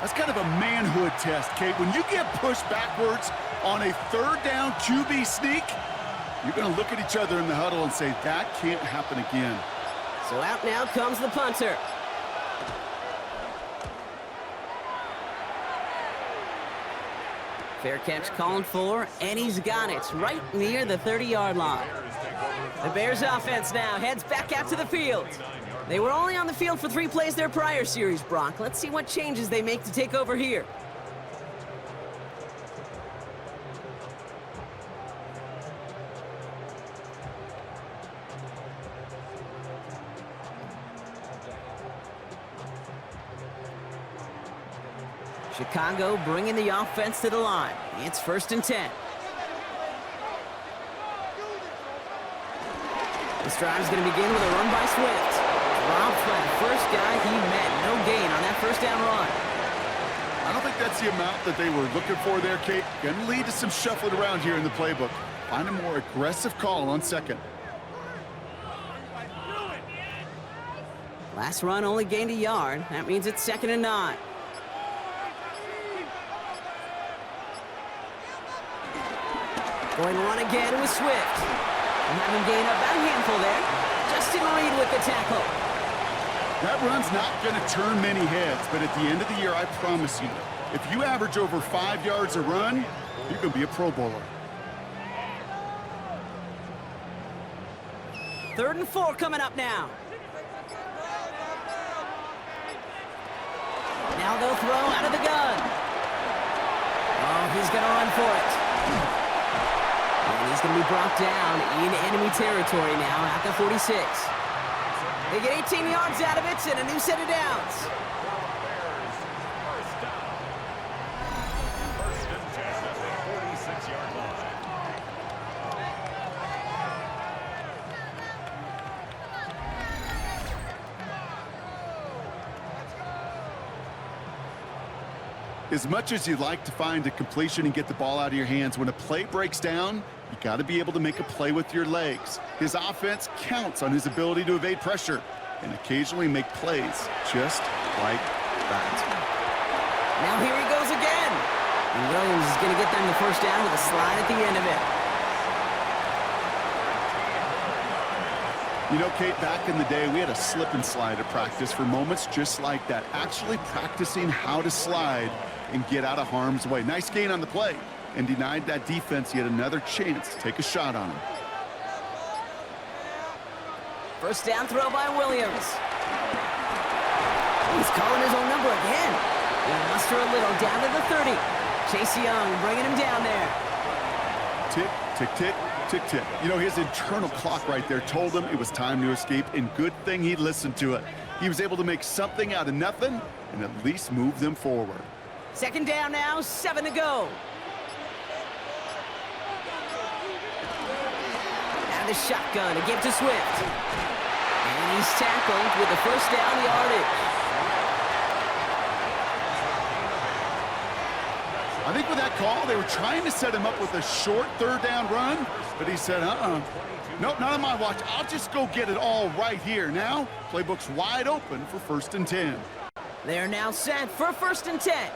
That's kind of a manhood test, Kate. When you get pushed backwards on a 3rd down QB sneak, you're going to look at each other in the huddle and say, that can't happen again. So out now comes the punter. Fair catch called for, and he's got it right near the 30-yard line. The Bears offense now heads back out to the field. They were only on the field for 3 plays their prior series, Brock. Let's see what changes they make to take over here. Chicago bringing the offense to the line. It's 1st and 10. This drive is going to begin with a run by Swift. Dropped by the first guy he met. No gain on that 1st down run. I don't think that's the amount that they were looking for there, Kate. Going to lead to some shuffling around here in the playbook. Find a more aggressive call on 2nd. Last run only gained a yard. That means it's 2nd and 9. Going to run again with Swift. And have him gain about a handful there. Justin Reed with the tackle. That run's not going to turn many heads, but at the end of the year, I promise you, if you average over 5 yards a run, you're going to be a Pro Bowler. 3rd and 4 coming up now. Now they'll throw out of the gun. Oh, he's going to run for it. And he's going to be brought down in enemy territory now at the 46. They get 18 yards out of it and a new set of downs. First and 10 at the 46-yard line. As much as you'd like to find a completion and get the ball out of your hands, when a play breaks down, you got to be able to make a play with your legs. His offense counts on his ability to evade pressure and occasionally make plays just like that. Now here he goes again. And Williams is going to get them the first down with a slide at the end of it. You know, Kate, back in the day, we had a slip and slide at practice for moments just like that. Actually practicing how to slide and get out of harm's way. Nice gain on the play, and denied that defense yet another chance to take a shot on him. First down throw by Williams. He's calling his own number again. He'll muster a little down to the 30. Chase Young bringing him down there. Tick, tick, tick, tick, tick. You know, his internal clock right there told him it was time to escape, and good thing he listened to it. He was able to make something out of nothing and at least move them forward. 2nd down now, 7 to go. And the shotgun to give to Swift. And he's tackled with the first down yardage. I think with that call, they were trying to set him up with a short 3rd down run, but he said, nope, not on my watch. I'll just go get it all right here. Now, playbook's wide open for 1st and 10. They're now set for 1st and 10.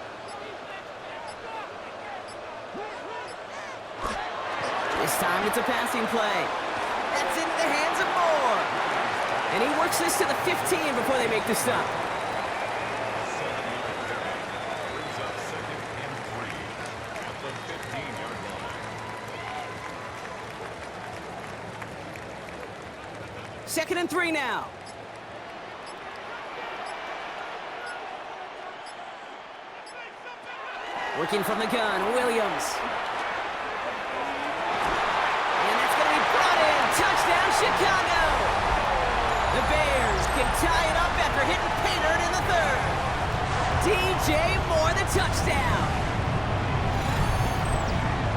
This time it's a passing play. That's into the hands of Moore. And he works this to the 15 before they make the stop. Brings up 2nd and 3 at the 15-yard line. 2nd and 3 now. Working from the gun, Williams. And that's going to be brought in. Touchdown, Chicago. The Bears can tie it up after hitting pay dirt in the 3rd. DJ Moore, the touchdown.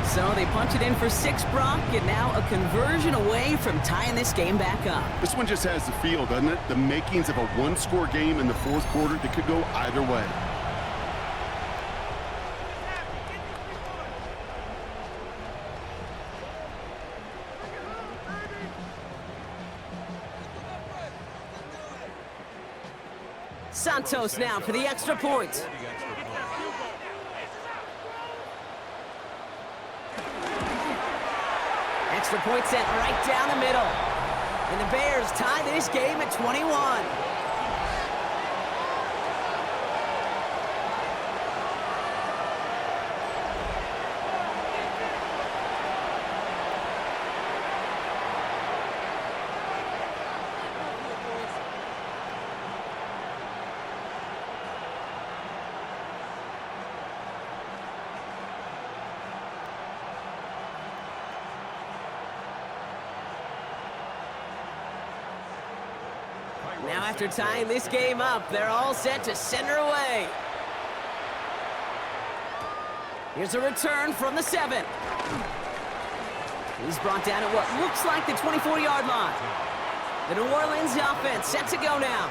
So they punch it in for 6, Brock, and now a conversion away from tying this game back up. This one just has the feel, doesn't it? The makings of a one-score game in the 4th quarter that could go either way. Santos now for the extra point. Extra point sent right down the middle. And the Bears tie this game at 21. Now after tying this game up, they're all set to center away. Here's a return from the 7. He's brought down at what looks like the 24-yard line. The New Orleans offense set to go now.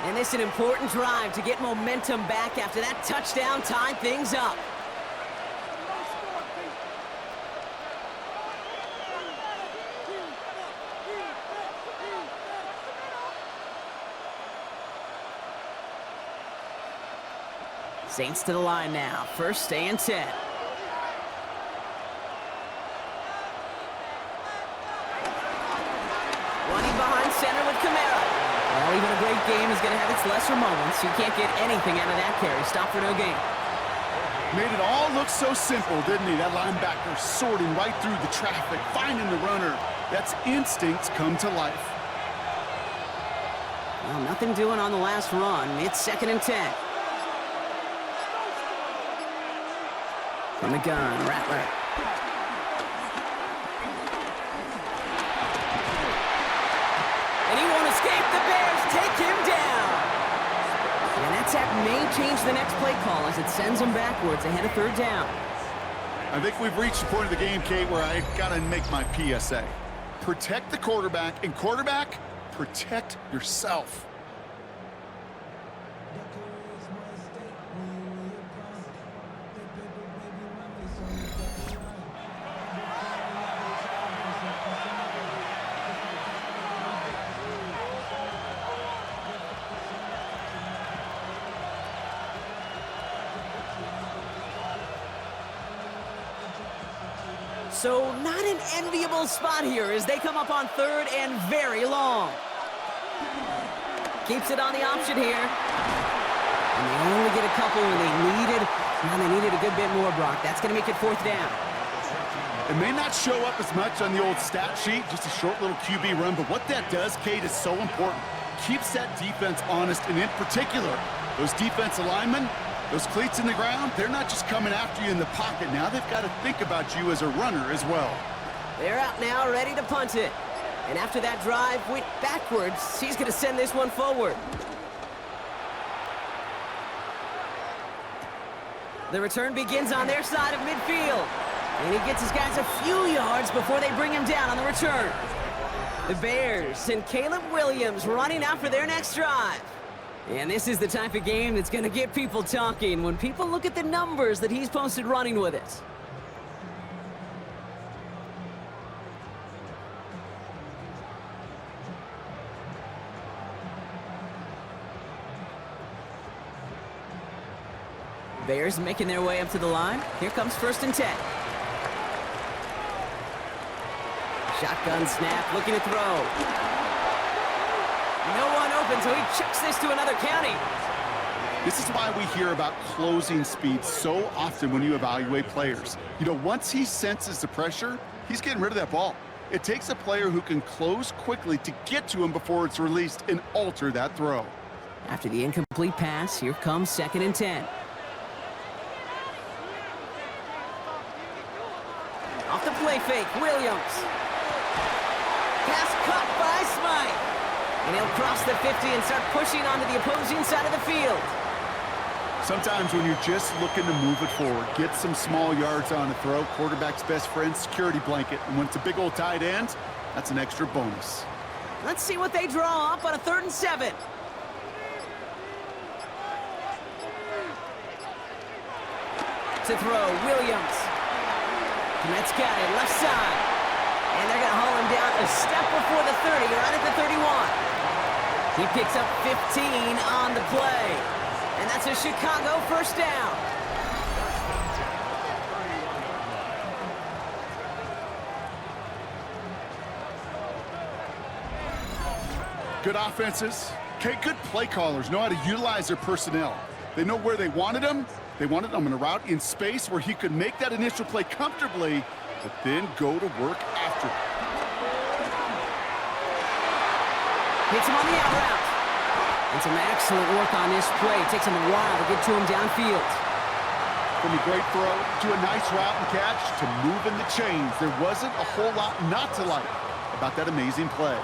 And this is an important drive to get momentum back after that touchdown tied things up. Saints to the line now. 1st and 10. running behind center with Kamara. Well, even a great game is going to have its lesser moments. You can't get anything out of that carry. Stop for no gain. Made it all look so simple, didn't he? That linebacker sorting right through the traffic, finding the runner. That's instincts come to life. Well, nothing doing on the last run. It's 2nd and 10. From the gun, Rattler. And he won't escape. The Bears take him down. And that sack may change the next play call as it sends him backwards ahead of 3rd down. I think we've reached the point of the game, Kate, where I got to make my PSA. Protect the quarterback, and quarterback, protect yourself. So not an enviable spot here as they come up on 3rd and very long. Keeps it on the option here. And they only get a couple when they needed a good bit more, Brock. That's going to make it 4th down. It may not show up as much on the old stat sheet, just a short little QB run, but what that does, Kate, is so important. Keeps that defense honest, and in particular, those defensive linemen, those cleats in the ground, they're not just coming after you in the pocket. Now they've got to think about you as a runner as well. They're out now, ready to punt it. And after that drive went backwards, he's going to send this one forward. The return begins on their side of midfield. And he gets his guys a few yards before they bring him down on the return. The Bears and Caleb Williams running out for their next drive. And this is the type of game that's going to get people talking when people look at the numbers that he's posted running with it. Bears making their way up to the line. Here comes 1st and 10. Shotgun snap, looking to throw. No one open, so he chucks this to another county. This is why we hear about closing speed so often when you evaluate players. You know, once he senses the pressure, he's getting rid of that ball. It takes a player who can close quickly to get to him before it's released and alter that throw. After the incomplete pass, here comes 2nd and 10. Off the play fake, Williams. Pass caught by Smythe. And he'll cross the 50 and start pushing onto the opposing side of the field. Sometimes when you're just looking to move it forward, get some small yards on a throw, quarterback's best friend, security blanket. And when it's a big old tight end, that's an extra bonus. Let's see what they draw up on a 3rd and 7. To throw, Williams. Met's got it, left side. And they're going to haul him down a step before the 30, right at the 31. He picks up 15 on the play. And that's a Chicago 1st down. Good offenses. Okay, good play callers know how to utilize their personnel. They know where they wanted him. They wanted him in a route in space where he could make that initial play comfortably, but then go to work after. Hits him on the out route. And some excellent work on this play. It takes him a while to get to him downfield. From a great throw to a nice route and catch to moving the chains, there wasn't a whole lot not to like about that amazing play.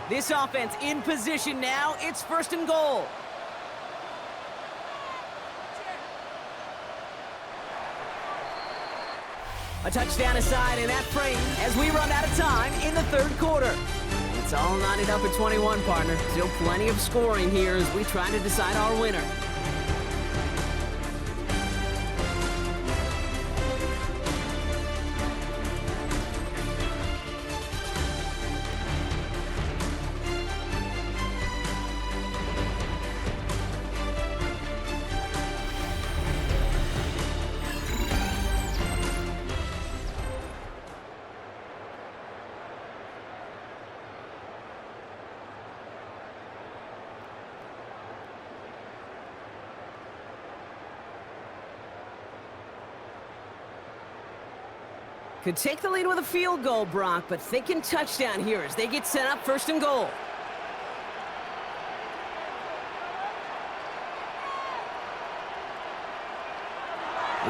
This offense in position now. It's 1st and goal. A touchdown aside in that frame as we run out of time in the 3rd quarter. It's all knotted up at 21, partner. Still plenty of scoring here as we try to decide our winner. Could take the lead with a field goal, Brock, but thinking touchdown here as they get set up 1st and goal.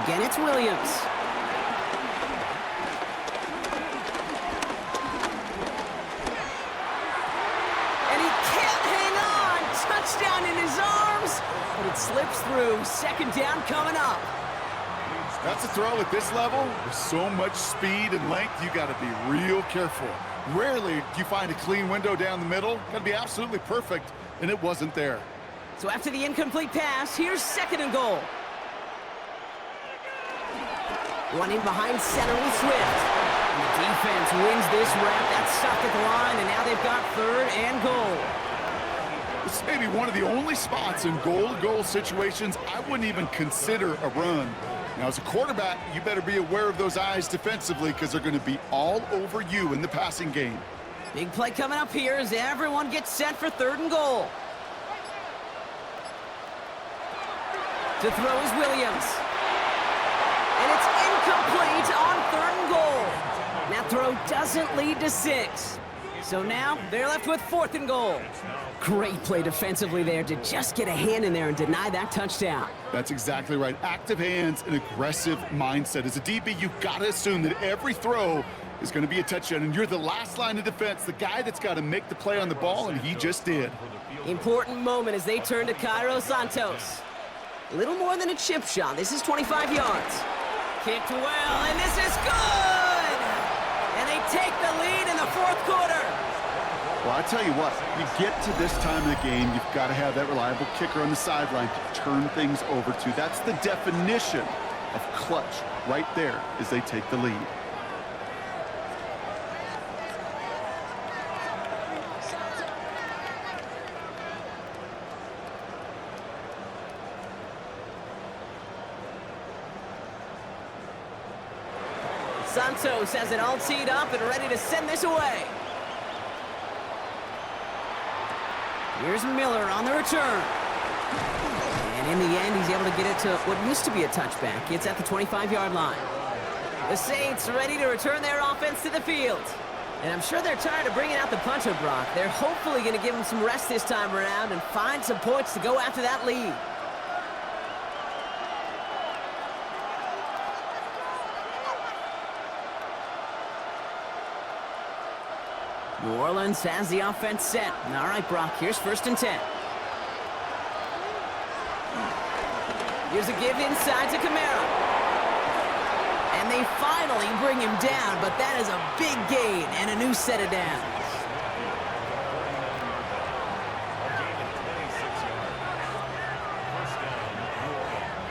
Again, it's Williams. And he can't hang on. Touchdown in his arms, but it slips through. 2nd down coming up. That's a throw at this level. With so much speed and length, you got to be real careful. Rarely do you find a clean window down the middle. Got to be absolutely perfect, and it wasn't there. So after the incomplete pass, here's 2nd and goal. Running behind center with Swift. And the defense wins this rep. That's stopped at the line, and now they've got 3rd and goal. This may be one of the only spots in goal-to-goal situations I wouldn't even consider a run. Now, as a quarterback, you better be aware of those eyes defensively because they're going to be all over you in the passing game. Big play coming up here as everyone gets set for 3rd and goal. To throw is Williams. And it's incomplete on 3rd and goal. That throw doesn't lead to 6. So now they're left with 4th and goal. Great play defensively there to just get a hand in there and deny that touchdown. That's exactly right. Active hands and aggressive mindset. As a DB, you've got to assume that every throw is going to be a touchdown, and you're the last line of defense, the guy that's got to make the play on the ball, and he just did. Important moment as they turn to Cairo Santos. A little more than a chip shot. This is 25 yards. Kicked well, and this is good! And they take the lead in the 4th quarter. Well, I tell you what, you get to this time of the game, you've got to have that reliable kicker on the sideline to turn things over to. That's the definition of clutch right there as they take the lead. Santos has it all teed up and ready to send this away. Here's Miller on the return. And in the end, he's able to get it to what used to be a touchback. It's at the 25-yard line. The Saints ready to return their offense to the field. And I'm sure they're tired of bringing out the puncher, Brock. They're hopefully going to give him some rest this time around and find some points to go after that lead. New Orleans has the offense set. All right, Brock, here's 1st and 10. Here's a give inside to Kamara. And they finally bring him down, but that is a big gain and a new set of downs.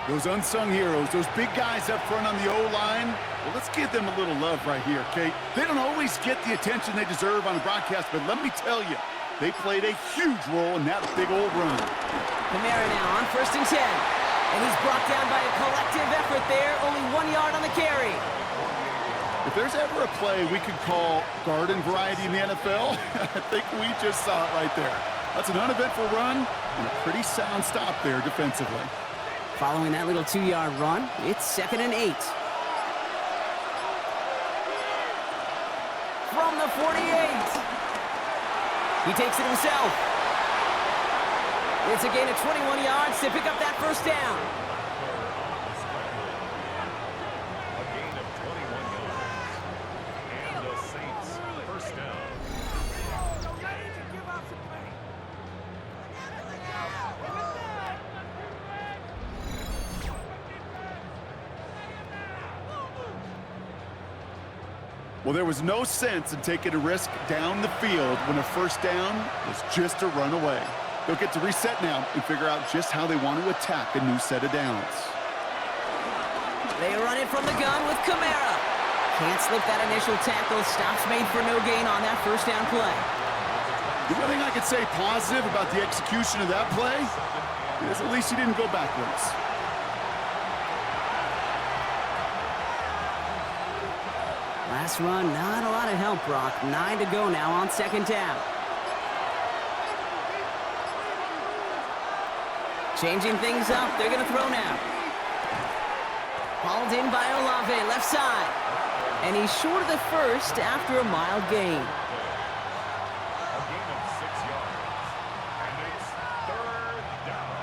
Those unsung heroes, those big guys up front on the O-line, well, let's give them a little love right here, Kate. They don't always get the attention they deserve on the broadcast, but let me tell you, they played a huge role in that big old run. Kamara now on 1st and 10. And he's brought down by a collective effort there, only 1 yard on the carry. If there's ever a play we could call garden variety in the NFL, I think we just saw it right there. That's an uneventful run and a pretty sound stop there defensively. Following that little 2-yard run, it's 2nd and 8. From the 48. He takes it himself. It's a gain of 21 yards to pick up that 1st down. A gain of 21 yards. And the Saints 1st down. Well, there was no sense in taking a risk down the field when a 1st down was just a run away. They'll get to reset now and figure out just how they want to attack a new set of downs. They run it from the gun with Kamara. Can't slip that initial tackle. Stops made for no gain on that 1st down play. The one thing I could say positive about the execution of that play is at least he didn't go backwards. Last run, not a lot of help, Brock. 9 to go now on 2nd down. Changing things up, they're going to throw now. Hauled in by Olave, left side. And he's short of the first after a mild gain. A gain of 6 yards. And it's 3rd down.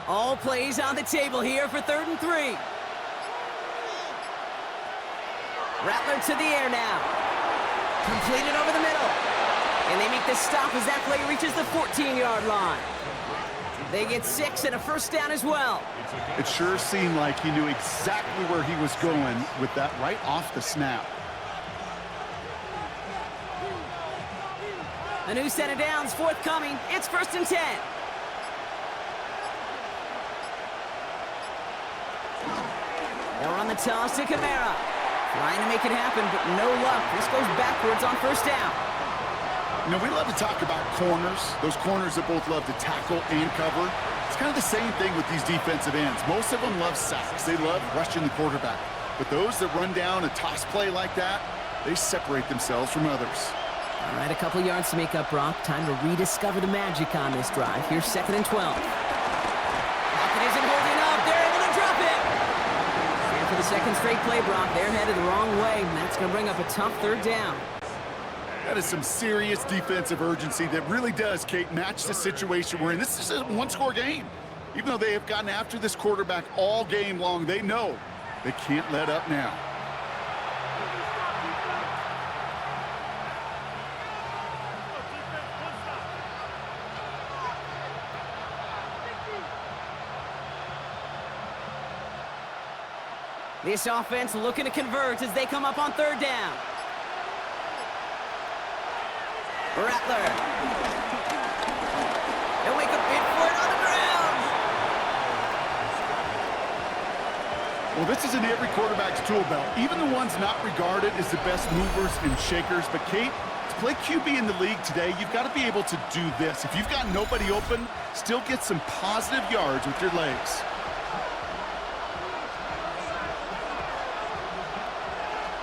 All plays on the table here for 3rd and 3. Rattler to the air now. Completed over the middle. And they make the stop as that play reaches the 14-yard line. They get 6 and a first down as well. It sure seemed like he knew exactly where he was going with that right off the snap. A new set of downs forthcoming. It's 1st and 10. They'll run the toss to Kamara. Trying to make it happen, but no luck. This goes backwards on 1st down. You know, we love to talk about corners, those corners that both love to tackle and cover. It's kind of the same thing with these defensive ends. Most of them love sacks. They love rushing the quarterback. But those that run down a toss play like that, they separate themselves from others. All right, a couple yards to make up, Brock. Time to rediscover the magic on this drive. Here's 2nd and 12. Lockett isn't holding up. They're able to drop it. And for the 2nd straight play, Brock, they're headed the wrong way. And that's going to bring up a tough 3rd down. That is some serious defensive urgency that really does, Kate, match the situation we're in. This is a one-score game. Even though they have gotten after this quarterback all game long, they know they can't let up now. This offense looking to convert as they come up on 3rd down. Rattler. They'll make a bid for it on the ground. Well, this is in every quarterback's tool belt, even the ones not regarded as the best movers and shakers. But, Kate, to play QB in the league today, you've got to be able to do this. If you've got nobody open, still get some positive yards with your legs.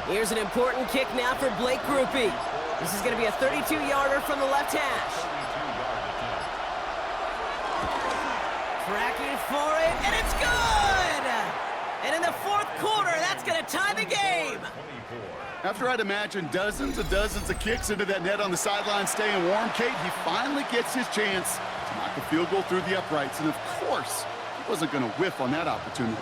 Here's an important kick now for Blake Groupie. This is going to be a 32-yarder from the left hash. Tracking for it, and it's good! And in the 4th quarter, that's going to tie the game. After I'd imagine dozens and dozens of kicks into that net on the sideline staying warm, Kate, he finally gets his chance to knock a field goal through the uprights. And, of course, he wasn't going to whiff on that opportunity.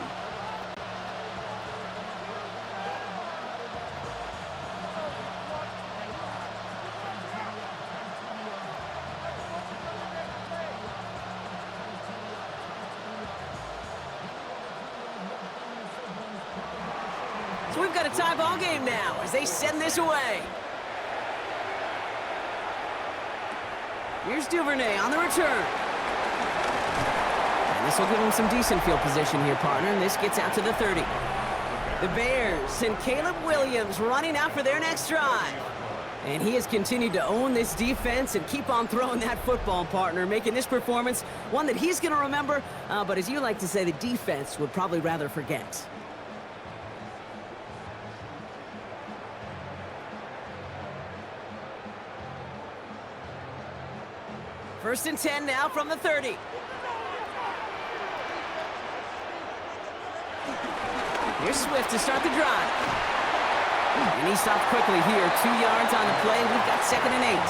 So we've got a tie ball game now as they send this away. Here's Duvernay on the return. And this will give him some decent field position here, partner, and this gets out to the 30. The Bears and Caleb Williams running out for their next drive. And he has continued to own this defense and keep on throwing that football, partner, making this performance one that he's going to remember, but as you like to say, the defense would probably rather forget. First and 10 now from the 30. Here's Swift to start the drive. And he stopped quickly here. 2 yards on the play. We've got 2nd and 8.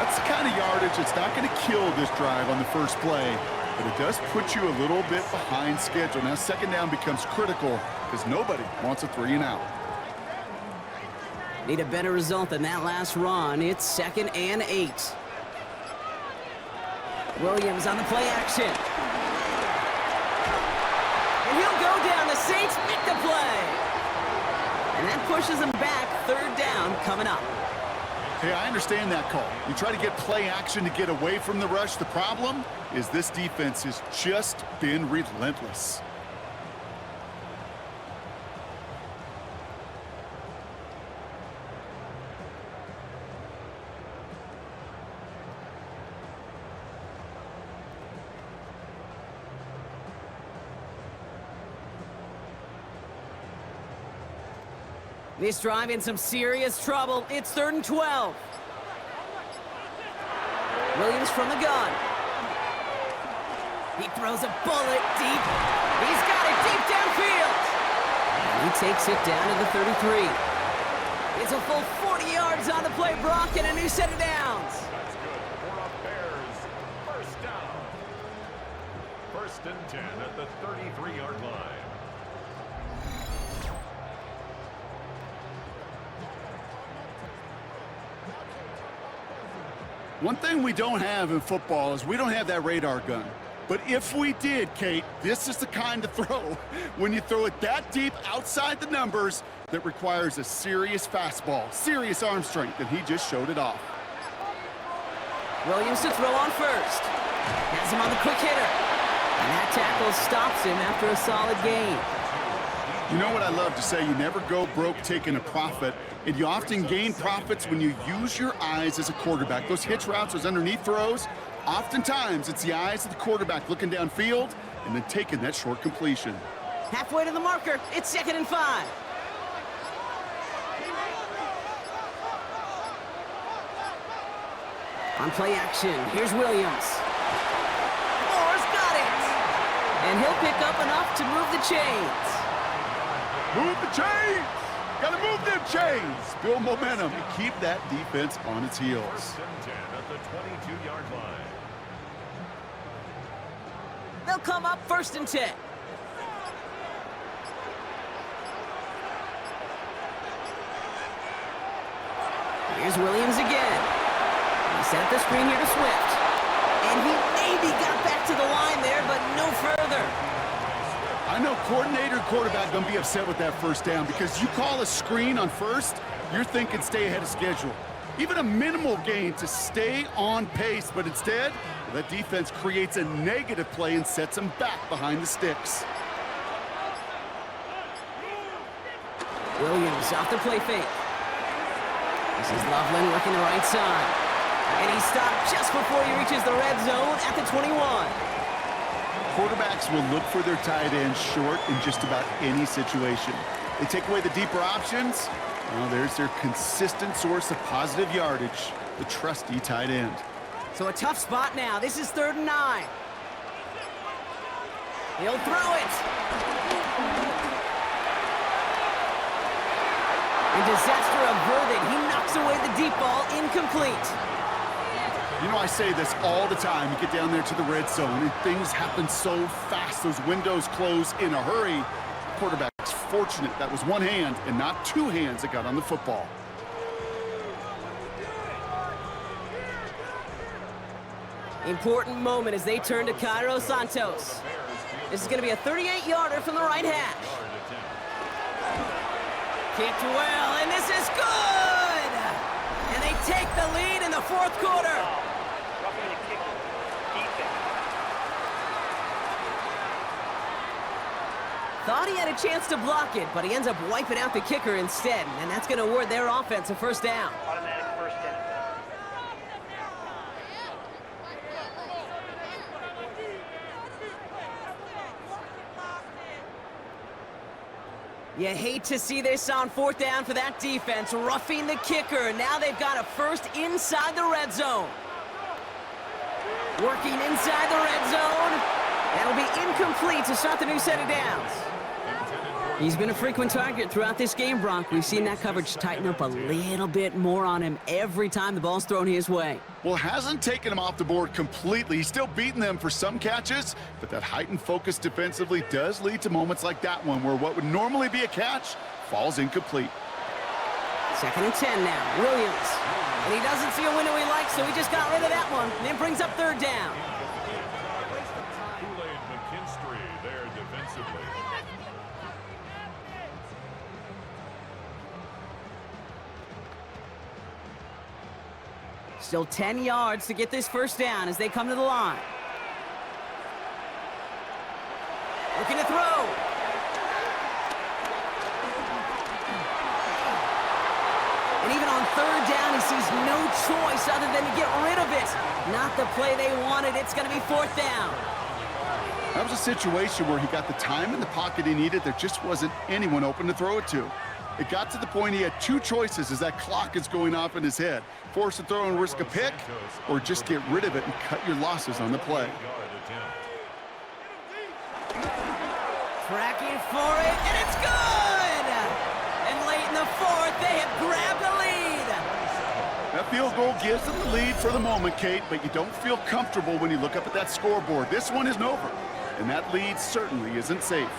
That's the kind of yardage that's not going to kill this drive on the first play, but it does put you a little bit behind schedule. Now 2nd down becomes critical because nobody wants a 3 and out. Need a better result than that last run. It's 2nd and 8. Williams on the play action. And he'll go down. The Saints make the play. And that pushes them back. 3rd down coming up. Hey, I understand that call. You try to get play action to get away from the rush. The problem is this defense has just been relentless. This drive in some serious trouble. It's 3rd and 12. Williams from the gun. He throws a bullet deep. He's got it deep downfield. And he takes it down to the 33. It's a full 40 yards on the play, Brock, and a new set of downs. That's good for a Bears first down. First and 10 at the 33-yard line. One thing we don't have in football is we don't have that radar gun. But if we did, Kate, this is the kind of throw when you throw it that deep outside the numbers that requires a serious fastball, serious arm strength, and he just showed it off. Williams to throw on first. Has him on the quick hitter. And that tackle stops him after a solid gain. You know what I love to say? You never go broke taking a profit, and you often gain profits when you use your eyes as a quarterback. Those hitch routes, those underneath throws, oftentimes it's the eyes of the quarterback looking downfield and then taking that short completion. Halfway to the marker. It's 2nd and 5. On play action, here's Williams. Moore's got it. And he'll pick up enough to move the chains. Move the chains! Gotta move them chains! Build momentum and keep that defense on its heels. First and 10 at the 22-yard line. They'll come up 1st and 10. Here's Williams again. He set the screen here to Swift. And he maybe got back to the line there, but no further. I know coordinator and quarterback gonna be upset with that first down because you call a screen on first, you're thinking stay ahead of schedule. Even a minimal gain to stay on pace, but instead, that defense creates a negative play and sets them back behind the sticks. Williams off the play fake. This is Loveland working the right side. And he stopped just before he reaches the red zone at the 21. Quarterbacks will look for their tight end short in just about any situation. They take away the deeper options. Well, there's their consistent source of positive yardage, the trusty tight end. So a tough spot now. This is 3rd and 9. He'll throw it. And disaster averted. He knocks away the deep ball, incomplete. You know, I say this all the time. You get down there to the red zone, and things happen so fast. Those windows close in a hurry. The quarterback's fortunate that was one hand and not two hands that got on the football. Important moment as they turn to Cairo Santos. This is going to be a 38-yarder from the right hash. Kicked well, and this is good! And they take the lead in the 4th quarter. Thought he had a chance to block it, but he ends up wiping out the kicker instead, and that's going to award their offense a first down. Automatic first down. You hate to see this on 4th down for that defense, roughing the kicker. Now they've got a first inside the red zone. Working inside the red zone. That'll be incomplete to start the new set of downs. He's been a frequent target throughout this game, Brock. We've seen that coverage tighten up a little bit more on him every time the ball's thrown his way. Well, hasn't taken him off the board completely. He's still beating them for some catches, but that heightened focus defensively does lead to moments like that one where what would normally be a catch falls incomplete. 2nd and 10 now. Williams. And he doesn't see a window he likes, so he just got rid of that one. And then brings up 3rd down. There defensively. Still 10 yards to get this first down as they come to the line. Looking to throw. And even on 3rd down, he sees no choice other than to get rid of it. Not the play they wanted. It's going to be 4th down. That was a situation where he got the time in the pocket he needed. There just wasn't anyone open to throw it to. It got to the point he had two choices as that clock is going off in his head. Force a throw and risk a pick, or just get rid of it and cut your losses on the play. Tracking for it, and it's good! And late in the fourth, they have grabbed the lead. That field goal gives them the lead for the moment, Kate, but you don't feel comfortable when you look up at that scoreboard. This one isn't over, and that lead certainly isn't safe.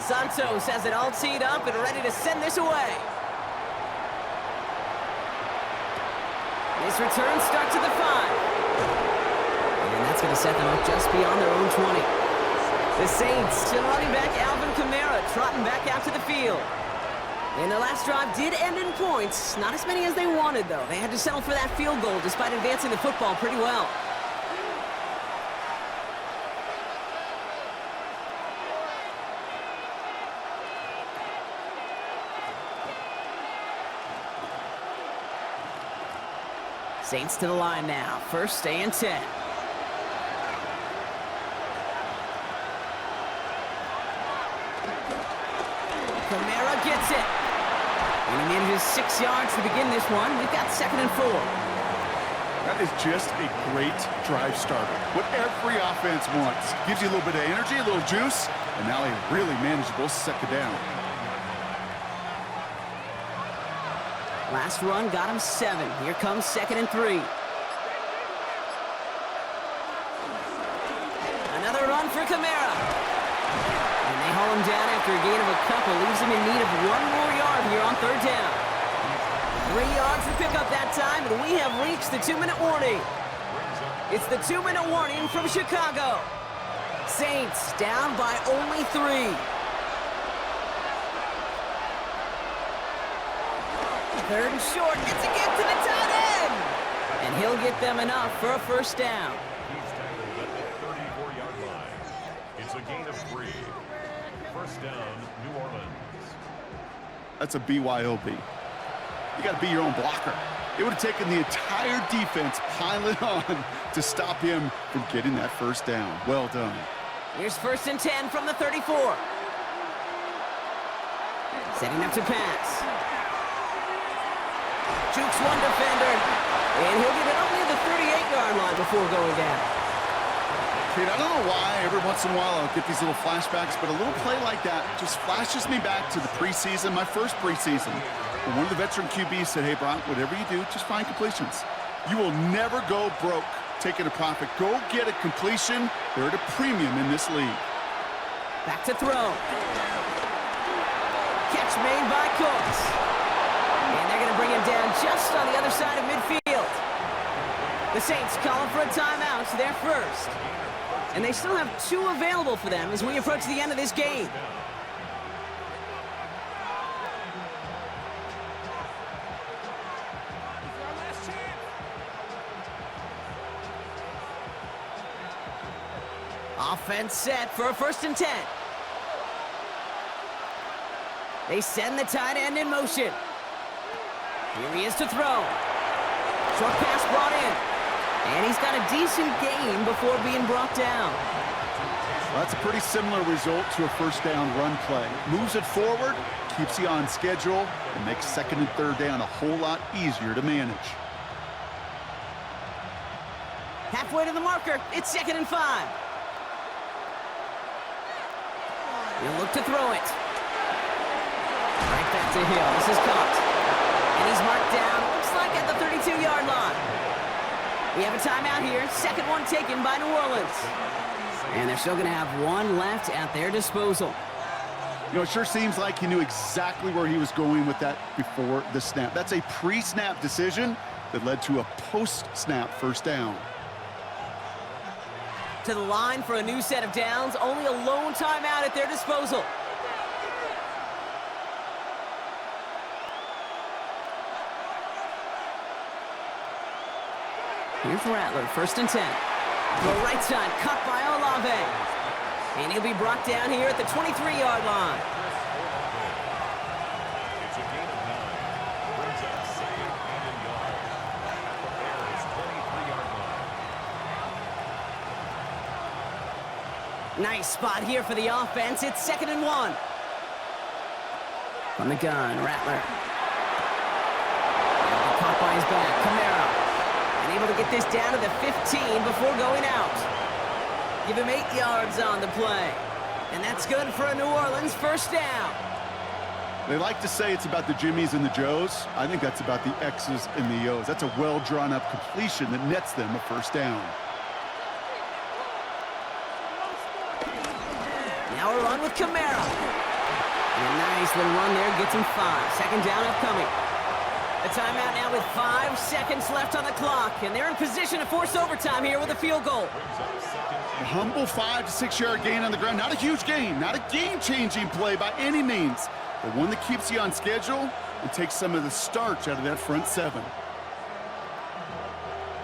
Santos has it all teed up and ready to send this away. This return starts at the 5. And that's going to set them up just beyond their own 20. The Saints still running back Alvin Kamara trotting back out to the field. And their last drive did end in points. Not as many as they wanted, though. They had to settle for that field goal despite advancing the football pretty well. Saints to the line now. First and 10. Kamara gets it. And he manages 6 yards to begin this one. We've got 2nd and 4. That is just a great drive starter. What every offense wants. Gives you a little bit of energy, a little juice, and now a really manageable 2nd down. Last run got him 7. Here comes 2nd and 3. Another run for Kamara. And they haul him down after a gain of a couple. Leaves him in need of 1 more yard here on 3rd down. 3 yards to pick up that time, and we have reached the 2-minute warning. It's the 2-minute warning from Chicago. Saints down by only 3. 3rd and short, it's a gift to the tight end! And he'll get them enough for a 1st down. He's tackled at the 34-yard line. It's a gain of 3. 1st down, New Orleans. That's a BYOB. You got to be your own blocker. It would have taken the entire defense piling on to stop him from getting that 1st down. Well done. Here's 1st and 10 from the 34. Setting up to pass. Jukes one defender, and he'll get it only the 38-yard line before going down. Kate, I don't know why every once in a while I'll get these little flashbacks, but a little play like that just flashes me back to the preseason, my first preseason. When one of the veteran QBs said, hey, Brock, whatever you do, just find completions. You will never go broke taking a profit. Go get a completion. They're at a premium in this league. Back to throw. Catch made by Cooks. And they're going to bring him down just on the other side of midfield. The Saints calling for a timeout. They're first. And they still have 2 available for them as we approach the end of this game. Offense set for a 1st and 10. They send the tight end in motion. Here he is to throw. Short pass brought in. And he's got a decent gain before being brought down. Well, that's a pretty similar result to a 1st down run play. Moves it forward, keeps you on schedule, and makes 2nd and 3rd down a whole lot easier to manage. Halfway to the marker, it's 2nd and 5. He'll look to throw it. Right back to Hill. This is caught. And he's marked down, looks like at the 32-yard line. We have a timeout here. 2nd one taken by New Orleans. And they're still going to have 1 left at their disposal. You know, it sure seems like he knew exactly where he was going with that before the snap. That's a pre-snap decision that led to a post-snap 1st down. To the line for a new set of downs. Only a lone timeout at their disposal. Here's Rattler, 1st and 10. The right side, cut by Olave. And he'll be brought down here at the 23-yard line. It's a gain of 9. Brings up 2nd and yard. Bears 23-yard line. Nice spot here for the offense. It's 2nd and 1. From the gun, Rattler. Caught by his back, Camaro. And able to get this down to the 15 before going out. Give him 8 yards on the play. And that's good for a New Orleans first down. They like to say it's about the Jimmies and the Joes. I think that's about the X's and the O's. That's a well-drawn-up completion that nets them a first down. Now a run with Camaro. And a nice little run there gets him 5. 2nd down upcoming. A timeout now with 5 seconds left on the clock. And they're in position to force overtime here with a field goal. A humble 5 to 6 yard gain on the ground. Not a huge gain. Not a game-changing play by any means. But one that keeps you on schedule and takes some of the starch out of that front 7.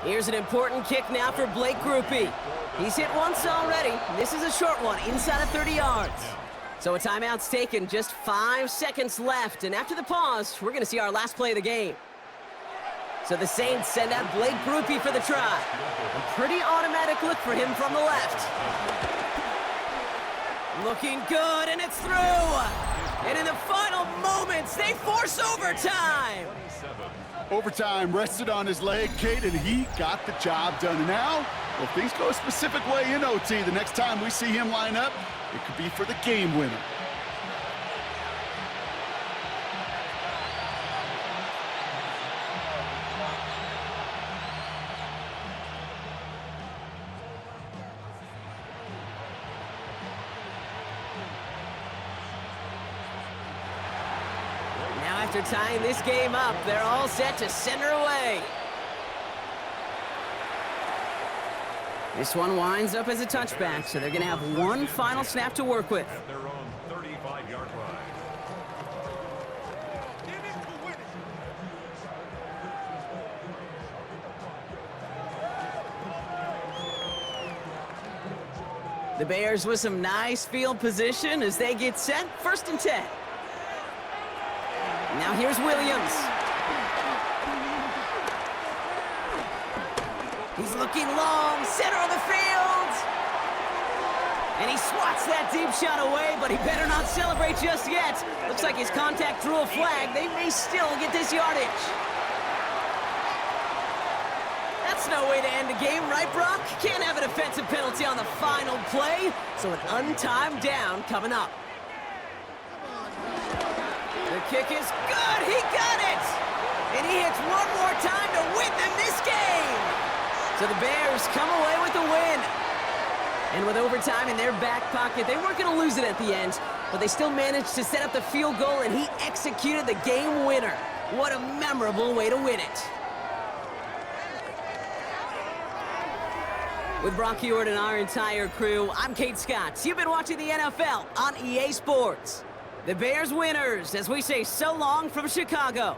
Here's an important kick now for Blake Grupe. He's hit once already. This is a short one, inside of 30 yards. So a timeout's taken, just 5 seconds left. And after the pause, we're going to see our last play of the game. So the Saints send out Blake Grupe for the try. A pretty automatic look for him from the left. Looking good, and it's through. And in the final moments, they force overtime. Overtime rested on his leg, Kate, and he got the job done. And now, if things go a specific way in OT, the next time we see him line up, it could be for the game winner. After tying this game up, they're all set to send her away. This one winds up as a touchback, so they're going to have one final snap to work with. At their own 35-yard line. The Bears with some nice field position as they get set. 1st and 10. Now here's Williams. He's looking long, center of the field. And he swats that deep shot away, but he better not celebrate just yet. Looks like his contact drew a flag. They may still get this yardage. That's no way to end a game, right, Brock? Can't have an offensive penalty on the final play, so an untimed down coming up. The kick is good. He got it. And he hits one more time to win them this game. So the Bears come away with the win. And with overtime in their back pocket, they weren't going to lose it at the end, but they still managed to set up the field goal, and he executed the game winner. What a memorable way to win it. With Brock Ewart and our entire crew, I'm Kate Scott. You've been watching the NFL on EA Sports. The Bears winners, as we say so long from Chicago.